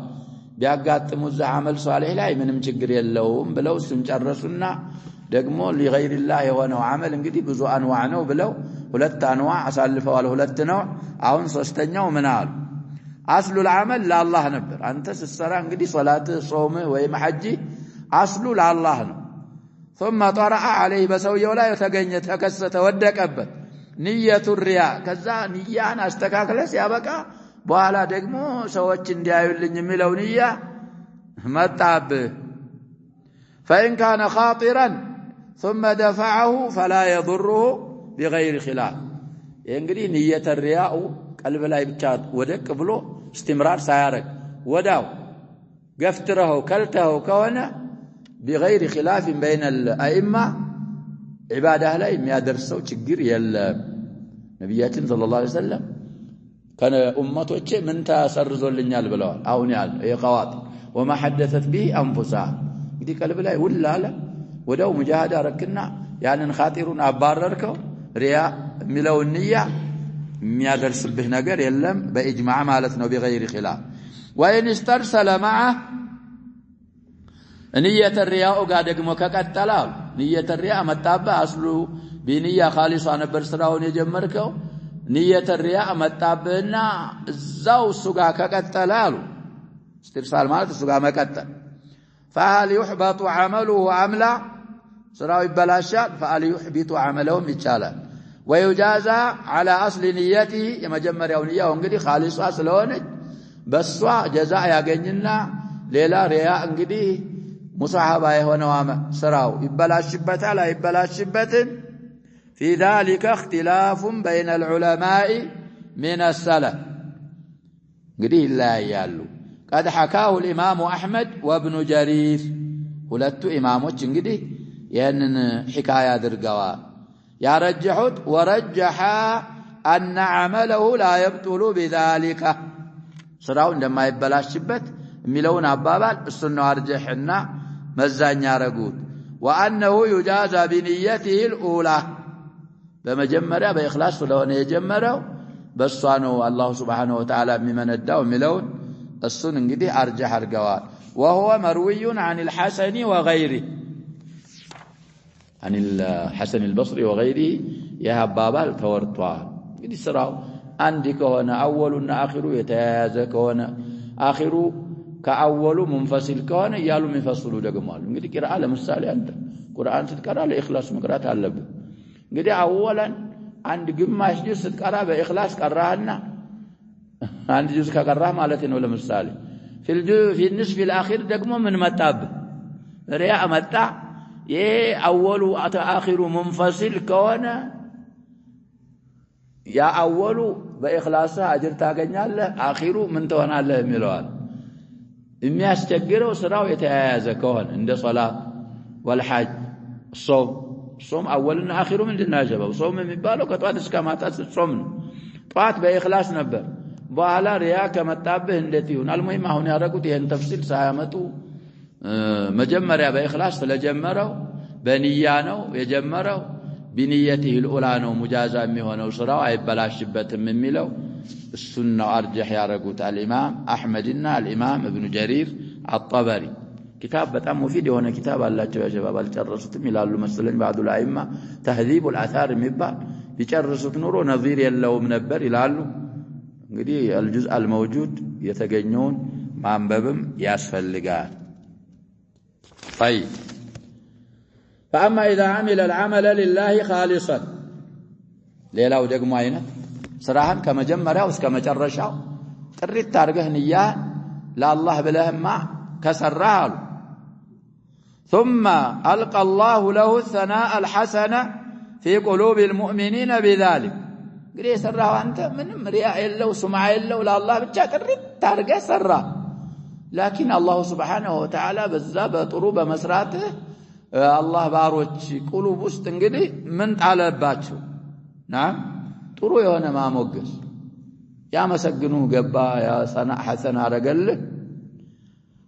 ቢያጋጥሙ እዛ አመል ሷሊህ ላይ ምንም ችግር የለውም ብለው እሱን ጨረሱና ደግሞ ለገይሪላህ የሆነው አመል እንግዲህ ብዙ አንዋዕ ነው ብለው ሁለት አንዋዕ አሳልፈዋል ሁለት ነው አሁን ሶስተኛው ምን አሉ አስሉ العمل ለአላህ ነበር አንተ ስትሰራ እንግዲህ ሶላት ጾም ወይ ሐጅ አስሉ ለአላህ ነው ثم طرأ عليه በሰውየው ላይ ተገኘ ተከሰተ ወደቀበት ንየቱ ሪያ ከዛ ንያን አስተካክለስ ያበቃ በኋላ ደግሞ ሰዎች እንዲያዩልኝ የሚለው ንያ መጣብ فإن كان خاطرا ثم دفعه فلا يضره بغير خلاف እንግዲህ ንየተ ሪያኡ ቀልብ ላይ ብቻ ወደቅ ብሎ استمرار ሳያረግ ወዳው ገፍትረው ከልተው ከሆነ بغير خلاف بين الأئمة عبادة لا የሚያደርሰው ችግር የለም ነብያችን ሰለላሁ ዐለይሂ ወሰለም كان امته من تسرزولኛል ብለዋል አሁን ያለ የቀዋጥ وما حدثت به انفسها እንግዲህ ቀልብ ላይ ወላለ ወዳው ሙጃሃዳ ረክና ያንን ኻጢሩን አባረርከው ሪያ ሚለው ንያ የሚያደርስብህ ነገር የለም በእጅማዕ ማለት ነው بغير خلاف وإن استرسل معه نية الرياء قاعد ደግሞ ከቀጠለ نية الرياء መጣበ አስሉ بنية خالصة ነበር ስራውን የጀመርከው نية الرياء መጣበና እዛው ሱጋ ከቀጠለ አሉ استرسال ማለት ሱጋ መቀጠል فهل يحبط عمله أم لا ስራው ይበላሻል فهل يحبط عملهم ይቻላል ويجازى على أصل نيته የመጀመሪያው ንያው እንግዲህ خالصة ስለሆነች በሷ ጀዛ ያገኝና ሌላ ሪያ እንግዲህ مصاحبة يهونه سراو يبلاشبتا لا يبلاشبتن في ذلك اختلاف بين العلماء من السلف قديه لا يالو قد حكاه الإمام أحمد وابن جرير ولدت إمامه قديه يهنن حكاية درقوا يرجحت ورجح أن عمله لا يبطل بذلك سراو عندما يبلاشبت ملون أبابال السنة أرجحنا مزان يارقود وأنه يجازى بنيته الأولى بمجمرة بإخلاص لون يجمره بصانه الله سبحانه وتعالى ممن الداو ملون السنة قدي أرجح القوال وهو مروي عن الحسن وغيره عن الحسن البصري وغيره يهب بابال تورطوها قدي سراو عندك هنا أول آخر يتيازك هنا آخر كأول منفصل كونه يالو منفصلوا دغمال እንግዲህ قراءه ለምሳሌ አንተ ቁርአን ስትቀራ ለኢኽላስ መቅራት አለብህ እንግዲህ አወላን አንድ ግማሽ ጁዝ ስትቀራ በኢኽላስ ቀራህና አንድ ጁዝ ከቀራህ ማለት ነው ለምሳሌ في النصف الاخير ደግሞ ምን መጣብህ ሪያ መጣ ይሄ አወሉ አኺሩ منفصل ከሆነ ያ አወሉ በኢኽላስ አጅር ታገኛለህ አኺሩ ምን ትሆናለህ የሚለዋል የሚያስቸግረው ስራው የተያያዘ ከሆነ እንደ ሶላት ወልሐጅ ጾም አወልና አኺሩ ምንድነው ያጀበው ጾም የሚባለው ከጧት እስከ ማታ ጾም ነው ጧት በኢኽላስ ነበር በኋላ ሪያ ከመጣብህ እንዴት ይሁን አልሙሂም አሁን ያረቁት ይሄን ተፍሲል ሳያመጡ መጀመሪያ በኢኽላስ ስለጀመረው በንያ ነው የጀመረው بنيته الأولى ነው ሙጃዛ የሚሆነው ስራው አይበላሽበትም የሚለው السنة أرجح يا رجوت الإمام أحمدنا الإمام ابن جرير الطبري كتاب بتأم مفيد هنا كتاب الله يا شباب الجرسوت ميلالو مثلا بعض الأئمة تهذيب الآثار مبا يجرسوت نورو نظير يلو منبر يلالو قدي الجزء الموجود يتجنون مع بابم ياسفل لقال طيب فأما إذا عمل العمل لله خالصا ليلا ودق معينة صراحة كما جمرها وكما جرشها تريد تارجه نياه لا الله بلهما كسرها ثم ألقى الله له الثناء الحسن في قلوب المؤمنين بذلك قريه سرها أنت من رياء إلا وسمع إلا ولا الله بجا تريد تارجه سرها لكن الله سبحانه وتعالى بالذات طروب مسراته الله باروች قلوب ውስጥ እንግዲህ ምን ጣለባቸው نعم ጥሩ የሆነ ማሞገስ ያመሰግኑ ገባ ያ ሰና ሐሰን አረገለ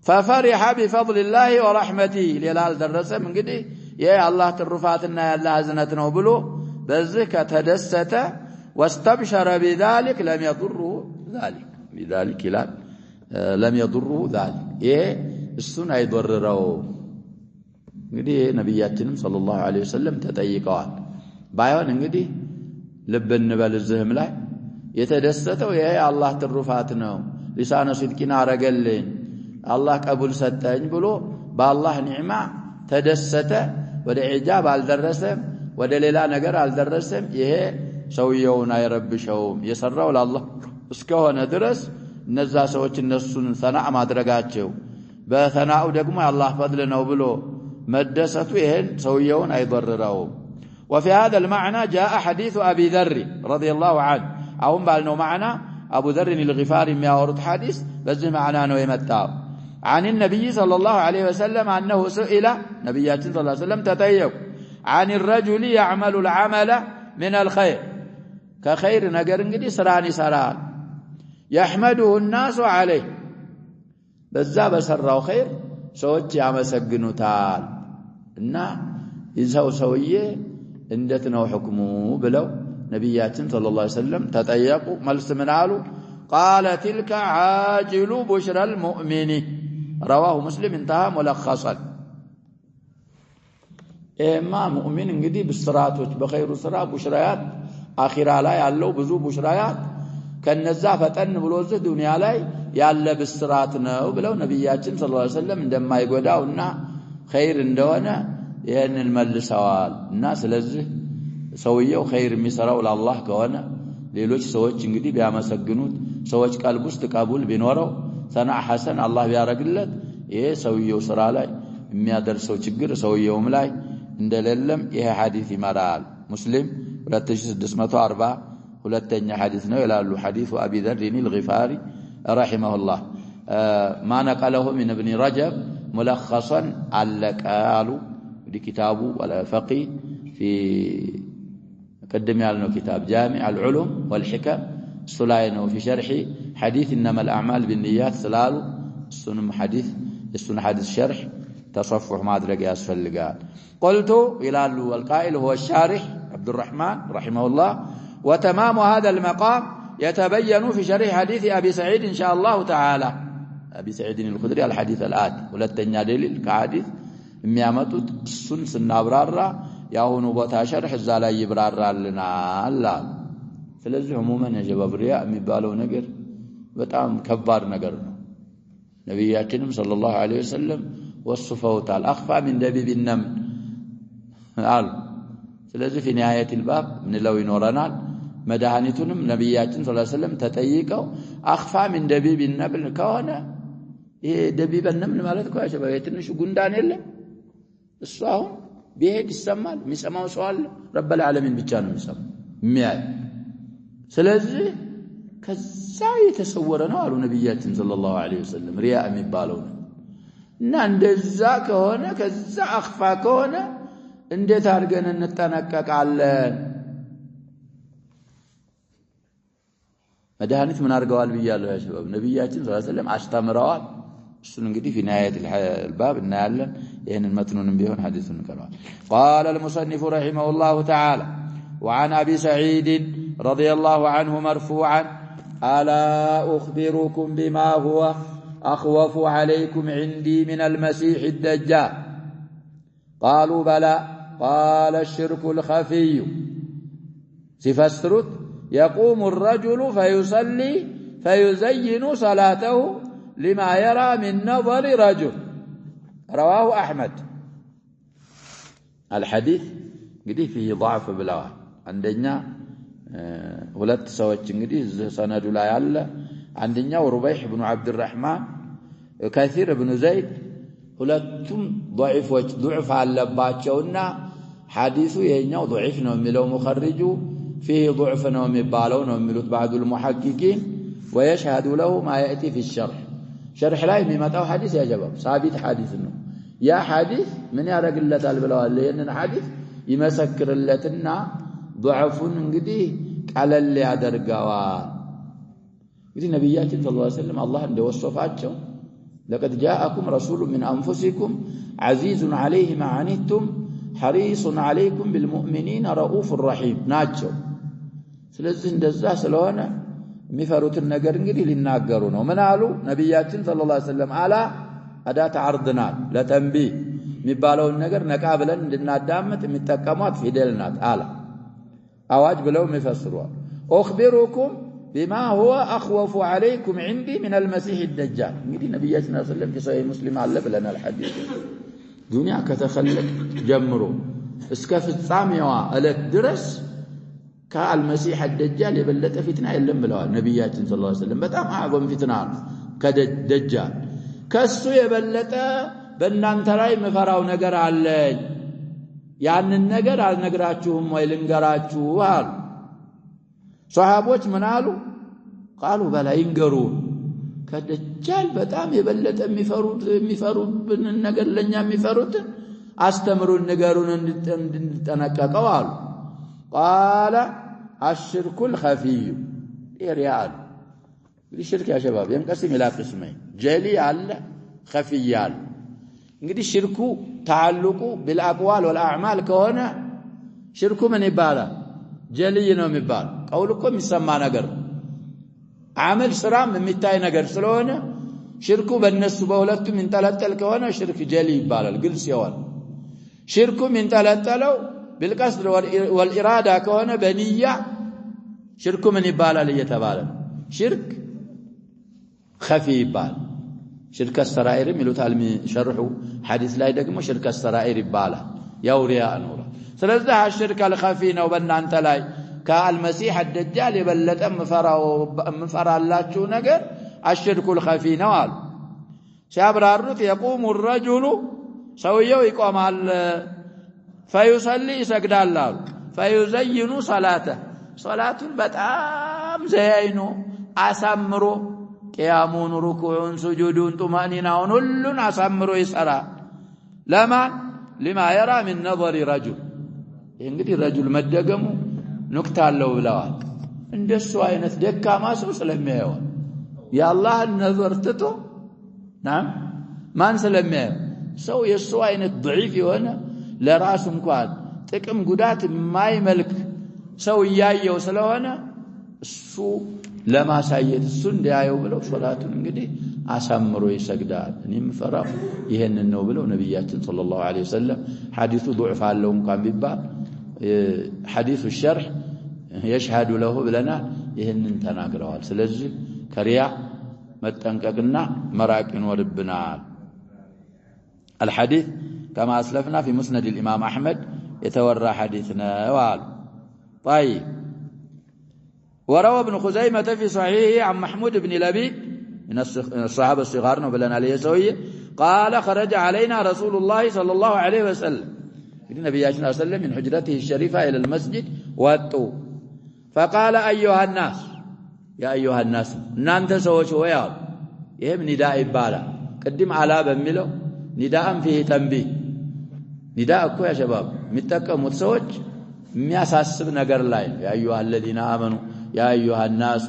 ففرح بفضل الله ورحمته ሌላል ደረሰም እንግዲህ የአላህ ትሩፋትና ያላህ እዝነት ነው ብሎ بذه كتدست واستبشر بذلك لم يضره ذلك بذلك لا لم يضره ذلك ايه السن አይضرረው እንግዲህ ነብያችንም ሰለላሁ ዐለይሂ ወሰለም ተጠይቀዋል ባይሆን እንግዲህ ልብ እንበልዝህም ላይ የተደሰተው ይሄ አላህ ትሩፋት ነው ሊሳነ ሲድቂና አረገልኝ አላህ ቀቡል ሰጠኝ ብሎ በአላህ ኒዕማ ተደሰተ ወደ ኢጃብ አልደረሰም ወደ ሌላ ነገር አልደረሰም ይሄ ሰውየውን አይረብሸውም የሰራው ለአላህ እስከሆነ ድረስ እነዛ ሰዎች እነሱን ሰናዕ ማድረጋቸው በሰናዑ ደግሞ አላህ ፈድል ነው ብሎ መደሰቱ ይሄን ሰውየውን አይضرረውም وفي هذا المعنى جاء حديث أبي ذر رضي الله عنه أهم بالنو معنا أبو ذر الغفاري يورد حديث بزه معنا نو يمتاو عن النبي صلى الله عليه وسلم أنه سئل نبيات صلى الله عليه وسلم تتيق عن الرجل يعمل العمل من الخير كخير نقر انقدي سراني سران يحمده الناس عليه بزا بسروا خير سوچ يامسغنو تال እና ይዘው ሰውዬ እንዴት ነው ህክሙ ብለው ነብያችን ሰለላሁ ዐለይሂ ወሰለም ተጠየቁ መልስ ምን አሉ قال تلك عاجل بشرى المؤمن رواه مسلم انتهى ملخصا اما مؤمن እንግዲህ ብስራቶች በኸይሩ ስራ ቡሽራያት አኺራ ላይ ያለው ብዙ ቡሽራያት ከነዛ ፈጠን ብሎ እዚህ ዱንያ ላይ ያለ ብስራት ነው ብለው ነብያችን ሰለላሁ ዐለይሂ ወሰለም እንደማይጎዳውና ኸይር እንደሆነ ይሄንን መልሰዋል እና ስለዚህ ሰውየው ኸይር የሚሰራው ለአላህ ከሆነ ሌሎች ሰዎች እንግዲህ ቢያመሰግኑት ሰዎች ቀልብ ውስጥ ቀቡል ቢኖረው ሰናዕ ሐሰን አላህ ቢያረግለት ይሄ ሰውየው ስራ ላይ የሚያደርሰው ችግር ሰውየውም ላይ እንደሌለም ይሄ ሐዲስ ይመራል ሙስሊም 2640 ሁለተኛ ሐዲስ ነው ይላሉ ሐዲሱ አቢ ዘር الغفاري رحمه الله ما نقله من ابن رجب ملخصا على قالوا بكتابه ولا فقيه في قدم يالنا كتاب جامع العلوم والحكم السلاينو في شرح حديث إنما الأعمال بالنيات سلالو السنم حديث السن حديث شرح تصفح ما أدرك أسفل قال قلت إلى القائل هو الشارح عبد الرحمن رحمه الله وتمام هذا المقام يتبين في شرح حديث أبي سعيد إن شاء الله تعالى أبي سعيد الخدري الحديث الآتي ولتنيا دليل كحديث የሚያመጡት እሱን ስናብራራ ያሁኑ ቦታ ሸርህ እዛ ላይ ይብራራልና አላህ ስለዚህ عموما የጀበብሪያ የሚባለው ነገር በጣም ከባድ ነገር ነው ነብያችንም ሰለላሁ ዐለይሂ ወሰለም ወصفውታል አخፋ من دبيب النمل አሉ ስለዚህ في نهاية الباب ምንለው ይኖረናል መድኃኒቱንም ነብያችን ሰለላሁ ዐለይሂ ወሰለም ተጠይቀው አخፋ من دبيب النمل ከሆነ ይሄ دبيب النمل ማለት እኮ ያሸበ የትንሹ ጉንዳን የለም እሱ አሁን ቢሄድ ይሰማል የሚሰማው ሰው አለ ረብ العالمين ብቻ ነው የሚሰማው የሚያይ ስለዚህ ከዛ የተሰወረ ነው አሉ ነብያችን ሰለላሁ ዐለይሂ ወሰለም ሪያ የሚባለው እና እንደዛ ከሆነ ከዛ አخፋ ከሆነ እንዴት አድርገን እንጠነቀቃለን መድኃኒት ምን አድርገዋል ብያለሁ ያ ሸባብ ነብያችን ሰለላሁ ዐለይሂ ወሰለም አስተምረዋል እሱን እንግዲህ في نهاية الباب እናያለን ይሄንን መትኑንም ቢሆን ሐዲሱን ቀርቧል قال المصنف رحمه الله تعالى وعن أبي سعيد رضي الله عنه مرفوعا ألا أخبركم بما هو أخوف عليكم عندي من المسيح الدجال قالوا بلى قال الشرك الخفي سفسرت يقوم الرجل فيصلي فيزين صلاته لما يرى من نظر رجل رواه أحمد الحديث قديه فيه ضعف بلاوه عندنا ሁለት ሰዎች እንግዲህ ሰነዱ ላይ አለ አንደኛው ሩበይህ ኢብኑ አብዱራህማን ከሲር ኢብኑ ዘይድ ሁለቱም ضعيفዎች ضعف አለባቸውና ሐዲሱ ይሄኛው ضعيف ነው የሚለው ሙኸሪጁ فيه ضعف ነው የሚባለው ነው የሚሉት بعض المحققين ويشهد له ما ياتي في الشرح شرح ላይ የሚመጣው ሐዲስ ያጀባው ሳቢት ሐዲስ ነው ያ ሐዲስ ምን ያረግለታል ብለዋል ይሄንን ሐዲስ ይመሰክርለትና ضعفን እንግዲህ ቀለል ያደርጋዋል እንግዲህ ነብያችን ሰለላሁ ዐለይሂ ወሰለም አላህ እንደወሰፋቸው لقد جاءكم رسول من انفسكم عزيز عليه ما عنتم حريص عليكم بالمؤمنين رؤوف رحيم ናቸው ስለዚህ እንደዛ ስለሆነ የሚፈሩትን ነገር እንግዲህ ሊናገሩ ነው ምን አሉ ነብያችን ሰለላሁ ዐለይሂ ወሰለም አላ አዳተ አርድና ለተንቢህ የሚባለውን ነገር ነቃ ብለን እንድናዳምጥ የሚጠቀሟት ፊደል ናት አላ አዋጅ ብለው የሚፈስሩዋል اخبركم بما هو اخوف عليكم عندي من المسيح الدجال እንግዲህ ነብያችን ሰለላሁ ዐለይሂ ወሰለም في ሙስሊም አለ ብለናል ሐዲስ ዱንያ ከተخلق ጀምሮ እስከ ፍጻሜዋ እለት ድረስ ከአልመሲህ الدجال የበለጠ ፊትና የለም ብለዋል ነብያችን ሰለላሁ ዐለይሂ ወሰለም በጣም አዕظم ፊትና ከደጃል ከሱ የበለጠ በእናንተ ላይ መፈራው ነገር አለ ያንን ነገር አልነግራችሁም ወይ ልንገራችሁ አሉ ሷሃቦች ምን አሉ قالوا بلا ይንገሩን ከደጃል በጣም የበለጠ የሚፈሩብን ነገር ለኛ የሚፈሩት አስተምሩን ንገሩን እንድንጠነቀቀው አሉ قال الشرك الخفي ريال الشرك يا شباب ينقسم الى قسمين جلي አለ خفي አለ እንግዲህ ሽርኩ ተዓልቁ بالأقوال والأعمال ከሆነ ሽርኩ ምን ይባላል ጀልይ ነው የሚባል ቀውል እኮ የሚሰማ ነገር አመል ስራም የሚታይ ነገር ስለሆነ ሽርኩ በእነሱ በሁለቱም እንጠለጠል ከሆነ ሽርክ ጀሊ ይባላል ግልጽ ይሆን ሽርኩ እንጠለጠለው بالقصد والإرادة ከሆነ በንያ ሽርኩ ምን ይባላል እየተባለ ሽርክ خفي ይባላል ሽርክ السرائر ይሉታል ሸርሑ ሐዲስ ላይ ደግሞ ሽርክ السرائر ይባላል ያው ሪያ ነው ስለዚህ الشرك الخفي ነው በእናንተ ላይ ከአልመሲህ الدجال የበለጠ መፈራላችሁ ነገር الشرك الخفي ነው አሉ ሲያብራሩት يقوم الرجل ሰውየው ይቆማል فيصلي يسجدال አሉ فيزين صلاته صلاتን በጣም ዘያይኖ አሳምሮ ቂያሙን ሩኩዑን ሱጁዱን ጡማኒናውን ሁሉን አሳምሮ ይሰራ لما يرى من نظر رجل እንግዲህ ረጁል መደገሙ ንክታ አለው ብለዋል እንደሱ አይነት ደካማ ሰው ስለሚያየው የአላህን ነዘር ትቶ ማን ስለሚያየው ሰው የሱ አይነት ضعيف የሆነ ለራሱ እንኳን ጥቅም ጉዳት የማይመልክ ሰው ያየው ስለሆነ እሱ ለማሳየት እሱ እንዲያየው ብለው ሶላቱን እንግዲህ አሳምሮ ይሰግዳል እኔም ፈራው ይሄንን ነው ብለው ነብያችን ሰለላሁ ዐለይሂ ወሰለም ሐዲሱ ضعف አለው እንኳን ቢባል ሐዲሱ الشرح يشهد له ብለና ይሄንን ተናግረዋል ስለዚህ ከሪያ መጠንቀቅና መራቅ ይኖርብናል الحديث كما أسلفنا في مسند الإمام أحمد يتورى حديثنا وقال طيب وروى ابن خزيمة في صحيحه عن محمود بن لبيد من الصحابة الصغار بلنا عليه سوية قال خرج علينا رسول الله صلى الله عليه وسلم النبي صلى الله عليه وسلم من حجرته الشريفة إلى المسجد واتوا فقال أيها الناس يا أيها الناس نانت سوى شوية يهم نداء بالا قدم على بميلو نداء فيه تنبيه نداء እኮ يا شباب የሚጠቀሙት ሰዎች የሚያሳስብ ነገር ላይ يا أيها الذين آمنوا يا أيها الناس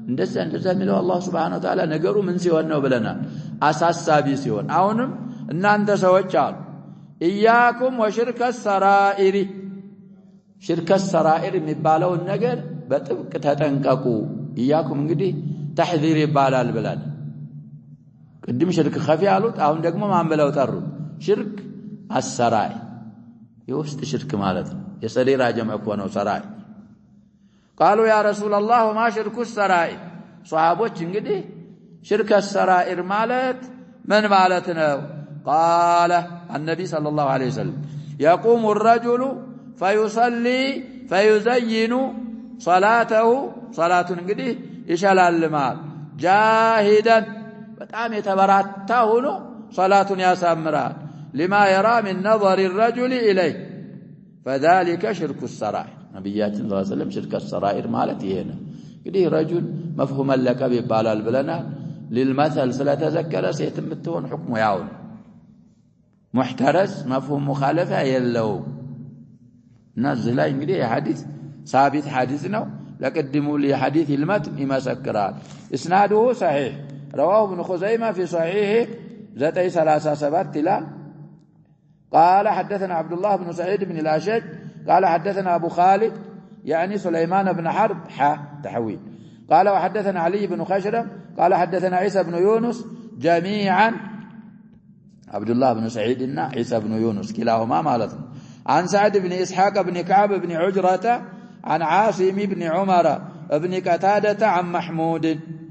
እንደዛ የሚለው አላህ Subhanahu Wa Ta'ala ነገሩ ምን ሲሆን ነው ብለናል አሳሳቢ ሲሆን አሁንም እናንተ ሰዎች አሉ ኢያኩም ወሽርከ السرائر ሽርክ السرائر የሚባለው ነገር በጥብቅ ተጠንቀቁ ኢያኩም እንግዲህ ተሕذير ይባላል ብለን ቅድም ሽርክ خفي አሉት አሁን ደግሞ ማን ብለው ጠሩት ሽርክ السرائر የውስጥ ሽርክ ማለት ነው የሰሪራ ጀምዕ እኮ ነው ሰራይ قالوا يا رسول الله وما شرك السرائر صحابዎች እንግዲህ ሽርክ السرائر ማለት ምን ማለት ነው قال النبي صلى الله عليه وسلم يقوم الرجل فيصلي فيزين صلاته صلاة እንግዲህ ይሻላልማል جاهدا በጣም የተበራታ ሆኖ صلاتን ያሳምራል لما يرى من نظر الرجل إليه فذلك شرك السرائر ነብያችን ሰለላሁ ዐለይሂ ወሰለም ሽርክ السرائر ማለት ይሄ ነው እንግዲህ ረጁል መፍሁም ለቀብ ይባላል ብለናል للمثل ስለተዘከረ ሴት የምትሆን حكم ያው محترس مفهوم مخالفه የለው እና እዚህ ላይ እንግዲህ የሐዲስ ثابت حديث ነው لقدموا لي حديث المتن يمسكرال اسناده صحيح رواه ابن خزيمة في صحيحه 937 ይላል قال حدثنا عبد الله بن سعيد بن الأشج قال حدثنا أبو خالد يعني سليمان بن حرب تحويل قال وحدثنا علي بن خشرم قال حدثنا عيسى بن يونس جميعا عبد الله بن سعيد عيسى بن يونس كلاهما مالتنا عن سعد بن إسحاق بن كعب بن عجرة عن عاصم بن عمر بن قتادة عن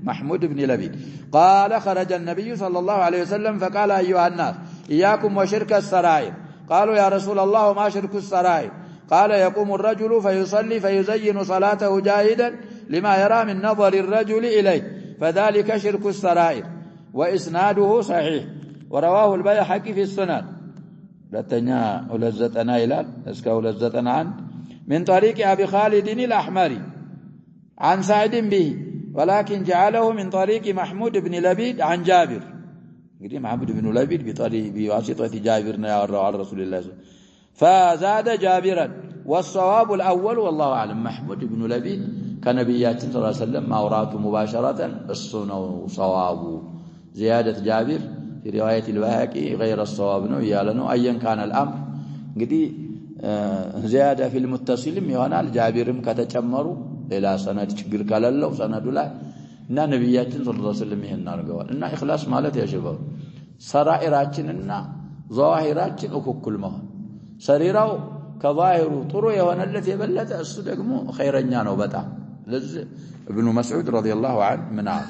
محمود بن لبيد قال خرج النبي صلى الله عليه وسلم فقال أيها الناس إياكم وشرك السرائر قالوا يا رسول الله ما شرك السرائر قال يقوم الرجل فيصلي فيزين صلاته جاهدا لما يرى من نظر الرجل إليه فذلك شرك السرائر وإسناده صحيح ورواه البيهقي في السنن لتنيا ولزتنا إلى اسكا ولزتنا عن من طريق أبي خالد الأحمري عن سعد به ولكن جعله من طريق محمود بن لبيد عن جابر قدي محمود بن لبيد بواسطة جابر على رسول الله فزاد جابرا والصواب الأول والله أعلم محمود بن لبيد كنبيات صلى الله عليه وسلم أوراته مباشرة السنة صواب زيادة جابر في رواية البيهقي غير الصواب يالنو أيا كان الأمر قدي زيادة في المتصل يهنا الجابرم كتجمروا إلى سند ችግር ካለለው ሰነዱ ላይ እና ነብያችን ሰለላሁ ዐለይሂ ወሰለም ይሄን አድርገዋል እና ኢኽላስ ማለት ያሽባው ሰራኢራችንና ዛሂራችን እኩል መሆን ሰሪራው ከዛሂሩ ጥሩ የሆነለት የበለጠ እሱ ደግሞ ኸይረኛ ነው በጣም ለዚህ ኢብኑ መስዑድ ረዲየላሁ ዐንሁ ምናል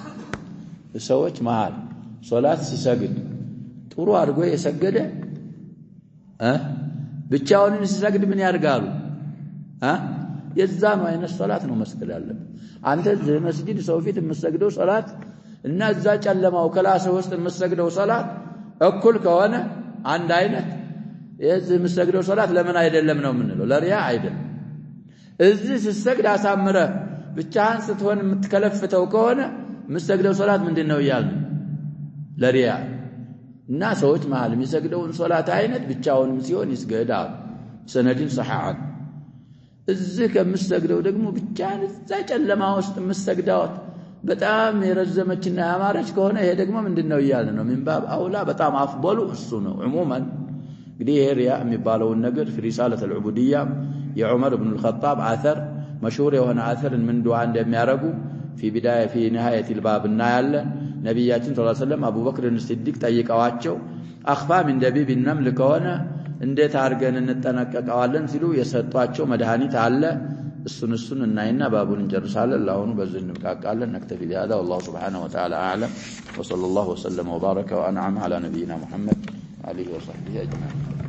ሰዎች መሃል ሶላት ሲሰግድ ጥሩ አድርጎ የሰገደ ብቻውን ሲሰግድ ምን ያርጋሉ የዛኑ አይነት ሶላት ነው መስገድ ያለበት አንተ መስጊድ ሰው ፊት የምትሰግደው ሶላት እና እዛ ጨለማው ክላስ ውስጥ የምትሰግደው ሶላት እኩል ከሆነ አንድ አይነት የዚህ የምትሰግደው ሶላት ለምን አይደለም ነው የምንለው ለሪያ አይደለም እዚህ ስትሰግድ አሳምረ ብቻህን ስትሆን የምትከለፍተው ከሆነ የምትሰግደው ሶላት ምንድነው ይያልን ለሪያ እና ሰዎች መሃል የሚሰግደውን ሶላት አይነት ብቻውንም ሲሆን ይስገዳል ሰነድን ሰሐህ እዚህ ከምትሰግደው ደግሞ ብቻህን እዛ ጨለማ ውስጥ የምትሰግደው በጣም የረዘመችና ያማረች ከሆነ ይሄ ደግሞ ምንድነው ይያልን ነው ምንባብ አውላ በጣም አፍضሉ እሱ ነው عموما እንግዲህ ሪያ የሚባለው ነገር في رسالة العبودية የዑመር ኢብኑ الخطاب አثር مشهور የሆነ አثርን ምን ዱዓ እንደሚያረጉ في بداية في نهاية الباب እናያለን ነብያችን ሰለላሁ ዐለይሂ ወሰለም አቡበክር ሲዲቅ ጠይቀዋቸው አኽፋ من دبيب النمل ከሆነ እንዴት አርገን እንጠነቀቀዋለን ሲሉ የሰጧቸው መድኃኒት አለ እሱን እናይና ባቡን እንጨርሳለን ለአሁኑ በዚህ እንብቃቃለን نكتفي بهذا والله سبحانه وتعالى أعلم وصلى الله وسلم وبارك وأنعم على نبينا محمد عليه وصحبه أجمعين